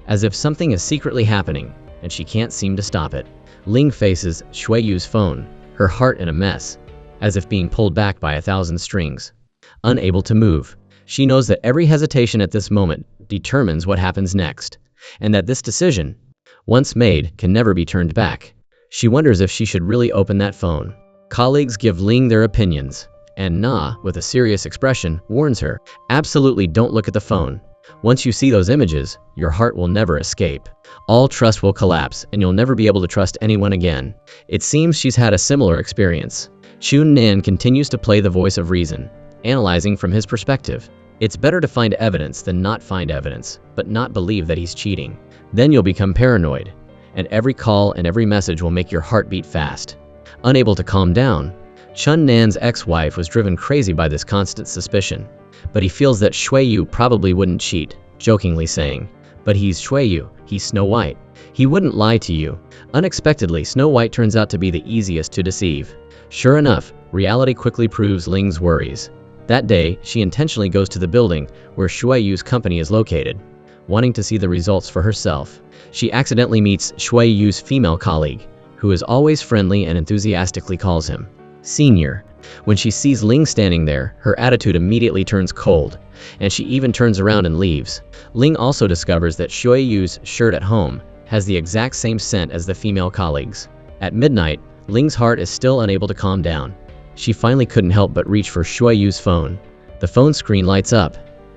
as if something is secretly happening, and she can't seem to stop it. Ling faces Sui Yu's phone, her heart in a mess, as if being pulled back by 1,000 strings. Unable to move, she knows that every hesitation at this moment determines what happens next, and that this decision, once made, can never be turned back. She wonders if she should really open that phone. Colleagues give Ling their opinions, and Na, with a serious expression, warns her, absolutely don't look at the phone. Once you see those images, your heart will never escape. All trust will collapse, and you'll never be able to trust anyone again. It seems she's had a similar experience. Chun Nan continues to play the voice of reason, analyzing from his perspective. It's better to find evidence than not find evidence, but not believe that he's cheating. Then you'll become paranoid, and every call and every message will make your heart beat fast. Unable to calm down, Chun Nan's ex-wife was driven crazy by this constant suspicion. But he feels that Sui Yu probably wouldn't cheat, jokingly saying, "But he's Sui Yu, he's Snow White. He wouldn't lie to you." Unexpectedly, Snow White turns out to be the easiest to deceive. Sure enough, reality quickly proves Ling's worries. That day, she intentionally goes to the building where Sui Yu's company is located, wanting to see the results for herself. She accidentally meets Sui Yu's female colleague, who is always friendly and enthusiastically calls him Senior. When she sees Ling standing there, her attitude immediately turns cold, and she even turns around and leaves. Ling also discovers that Sui Yu's shirt at home has the exact same scent as the female colleagues. At midnight, Ling's heart is still unable to calm down. She finally couldn't help but reach for Sui Yu's phone. The phone screen lights up,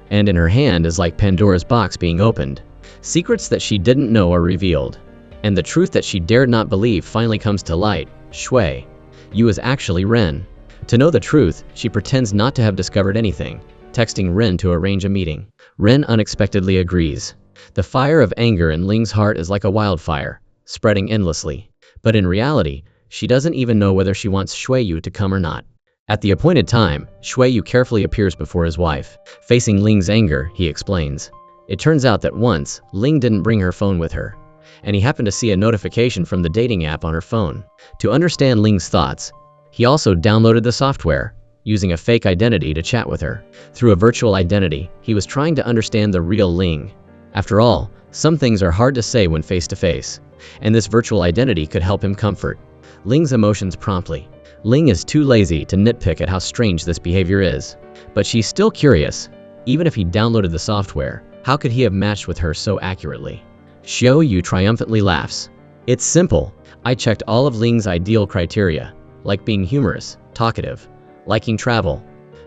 and in her hand is like Pandora's box being opened. Secrets that she didn't know are revealed, and the truth that she dared not believe finally comes to light. Sui Yu is actually Ren. To know the truth, she pretends not to have discovered anything, texting Ren to arrange a meeting. Ren unexpectedly agrees. The fire of anger in Ling's heart is like a wildfire, spreading endlessly. But in reality, she doesn't even know whether she wants Sui Yu to come or not. At the appointed time, Sui Yu carefully appears before his wife. Facing Ling's anger, he explains. It turns out that once, Ling didn't bring her phone with her, and he happened to see a notification from the dating app on her phone. To understand Ling's thoughts, he also downloaded the software, using a fake identity to chat with her. Through a virtual identity, he was trying to understand the real Ling. After all, some things are hard to say when face to face, and this virtual identity could help him comfort Ling's emotions promptly. Ling is too lazy to nitpick at how strange this behavior is, but she's still curious. Even if he downloaded the software, how could he have matched with her so accurately? Sui Yu triumphantly laughs. It's simple. I checked all of Ling's ideal criteria, like being humorous, talkative, liking travel,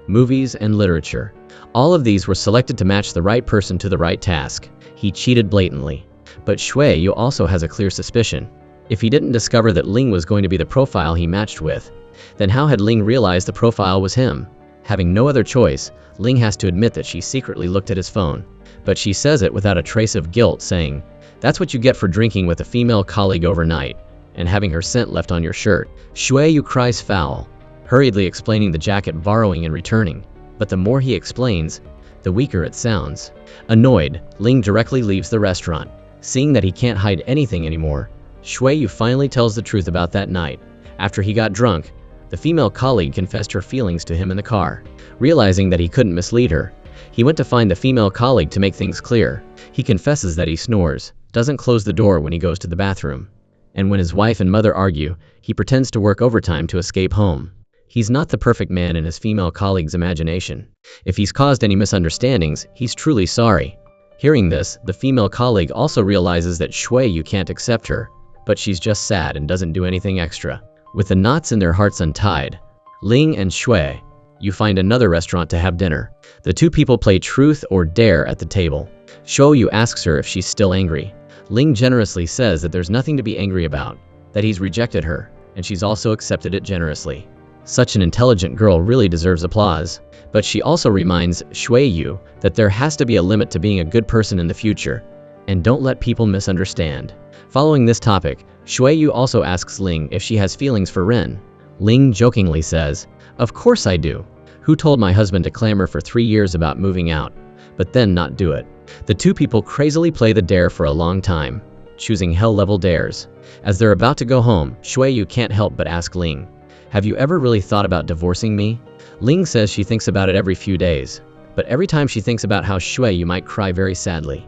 movies, and literature. All of these were selected to match the right person to the right task. He cheated blatantly. But Sui Yu also has a clear suspicion. If he didn't discover that Ling was going to be the profile he matched with, then how had Ling realized the profile was him? Having no other choice, Ling has to admit that she secretly looked at his phone. But she says it without a trace of guilt, saying, "That's what you get for drinking with a female colleague overnight. and having her scent left on your shirt. Shui Yu cries foul, hurriedly explaining the jacket borrowing and returning. But the more he explains, the weaker it sounds. Annoyed, Ling directly leaves the restaurant. Seeing that he can't hide anything anymore, Shui Yu finally tells the truth about that night. After he got drunk, the female colleague confessed her feelings to him in the car. Realizing that he couldn't mislead her, he went to find the female colleague to make things clear. He confesses that he snores, doesn't close the door when he goes to the bathroom, and when his wife and mother argue, he pretends to work overtime to escape home. He's not the perfect man in his female colleague's imagination. If he's caused any misunderstandings, he's truly sorry. Hearing this, the female colleague also realizes that Shui Yu can't accept her, but she's just sad and doesn't do anything extra. With the knots in their hearts untied, Ling and Shui Yu find another restaurant to have dinner. The two people play truth or dare at the table. Shui Yu asks her if she's still angry. Ling generously says that there's nothing to be angry about, that he's rejected her, and she's also accepted it generously. Such an intelligent girl really deserves applause. But she also reminds Shui Yu that there has to be a limit to being a good person in the future, and don't let people misunderstand. Following this topic, Shui Yu also asks Ling if she has feelings for Ren. Ling jokingly says, "Of course I do. Who told my husband to clamor for 3 years about moving out, but then not do it?" The two people crazily play the dare for a long time, choosing hell-level dares. As they're about to go home, Shui Yu can't help but ask Ling, "Have you ever really thought about divorcing me?" Ling says she thinks about it every few days, but every time she thinks about how Shui Yu might cry very sadly.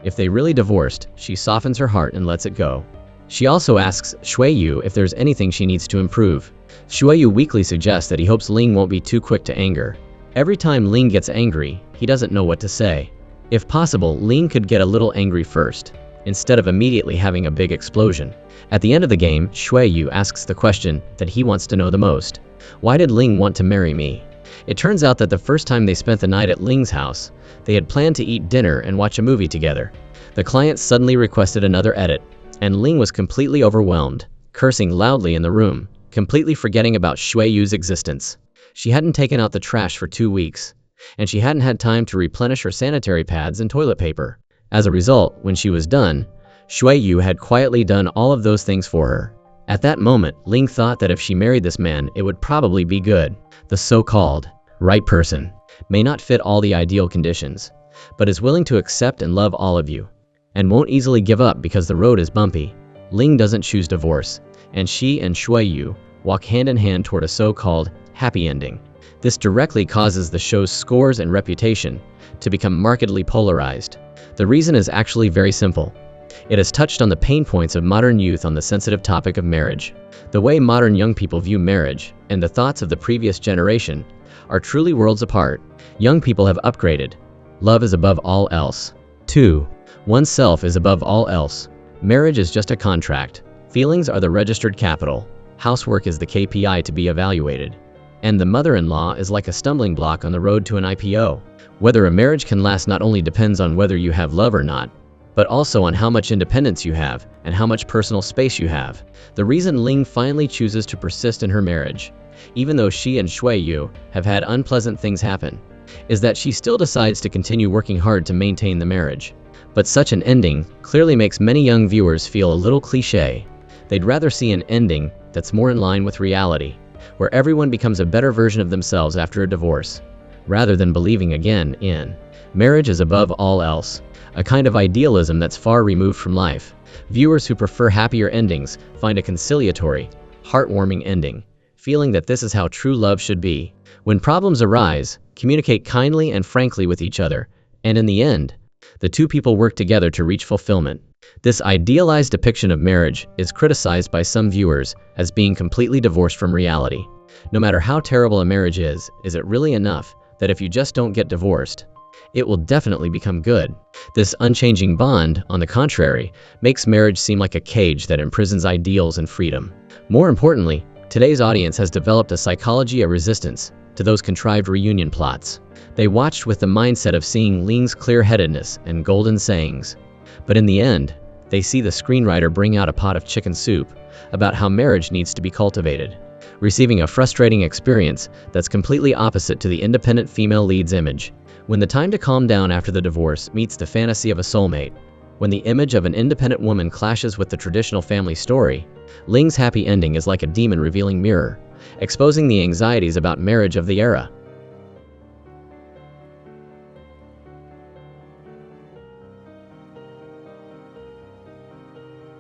If they really divorced, she softens her heart and lets it go. She also asks Shui Yu if there's anything she needs to improve. Shui Yu weakly suggests that he hopes Ling won't be too quick to anger. Every time Ling gets angry, he doesn't know what to say. If possible, Ling could get a little angry first, instead of immediately having a big explosion. At the end of the game, Shui Yu asks the question that he wants to know the most. Why did Ling want to marry me? It turns out that the first time they spent the night at Ling's house, they had planned to eat dinner and watch a movie together. The client suddenly requested another edit, and Ling was completely overwhelmed, cursing loudly in the room, completely forgetting about Shui Yu's existence. She hadn't taken out the trash for 2 weeks, and she hadn't had time to replenish her sanitary pads and toilet paper. As a result, when she was done, Shui Yu had quietly done all of those things for her. At that moment, Ling thought that if she married this man, it would probably be good. The so-called right person may not fit all the ideal conditions, but is willing to accept and love all of you, and won't easily give up because the road is bumpy. Ling doesn't choose divorce, and she and Shui Yu walk hand in hand toward a so-called happy ending. This directly causes the show's scores and reputation to become markedly polarized. The reason is actually very simple. It has touched on the pain points of modern youth on the sensitive topic of marriage. The way modern young people view marriage and the thoughts of the previous generation are truly worlds apart. Young people have upgraded. Love is above all else. 2. Oneself is above all else. Marriage is just a contract. Feelings are the registered capital. Housework is the KPI to be evaluated. And the mother-in-law is like a stumbling block on the road to an IPO. Whether a marriage can last not only depends on whether you have love or not, but also on how much independence you have and how much personal space you have. The reason Ling finally chooses to persist in her marriage, even though she and Shui Yu have had unpleasant things happen, is that she still decides to continue working hard to maintain the marriage. But such an ending clearly makes many young viewers feel a little cliché. They'd rather see an ending that's more in line with reality, where everyone becomes a better version of themselves after a divorce, rather than believing again in marriage is above all else, a kind of idealism that's far removed from life. Viewers who prefer happier endings find a conciliatory, heartwarming ending, feeling that this is how true love should be. When problems arise, communicate kindly and frankly with each other, and in the end, the two people work together to reach fulfillment. This idealized depiction of marriage is criticized by some viewers as being completely divorced from reality. No matter how terrible a marriage is it really enough that if you just don't get divorced, it will definitely become good? This unchanging bond, on the contrary, makes marriage seem like a cage that imprisons ideals and freedom. More importantly, today's audience has developed a psychology of resistance to those contrived reunion plots. They watched with the mindset of seeing Ling's clear-headedness and golden sayings. But in the end, they see the screenwriter bring out a pot of chicken soup about how marriage needs to be cultivated, receiving a frustrating experience that's completely opposite to the independent female lead's image. When the time to calm down after the divorce meets the fantasy of a soulmate, When the image of an independent woman clashes with the traditional family story, Ling's happy ending is like a demon revealing mirror, exposing the anxieties about marriage of the era.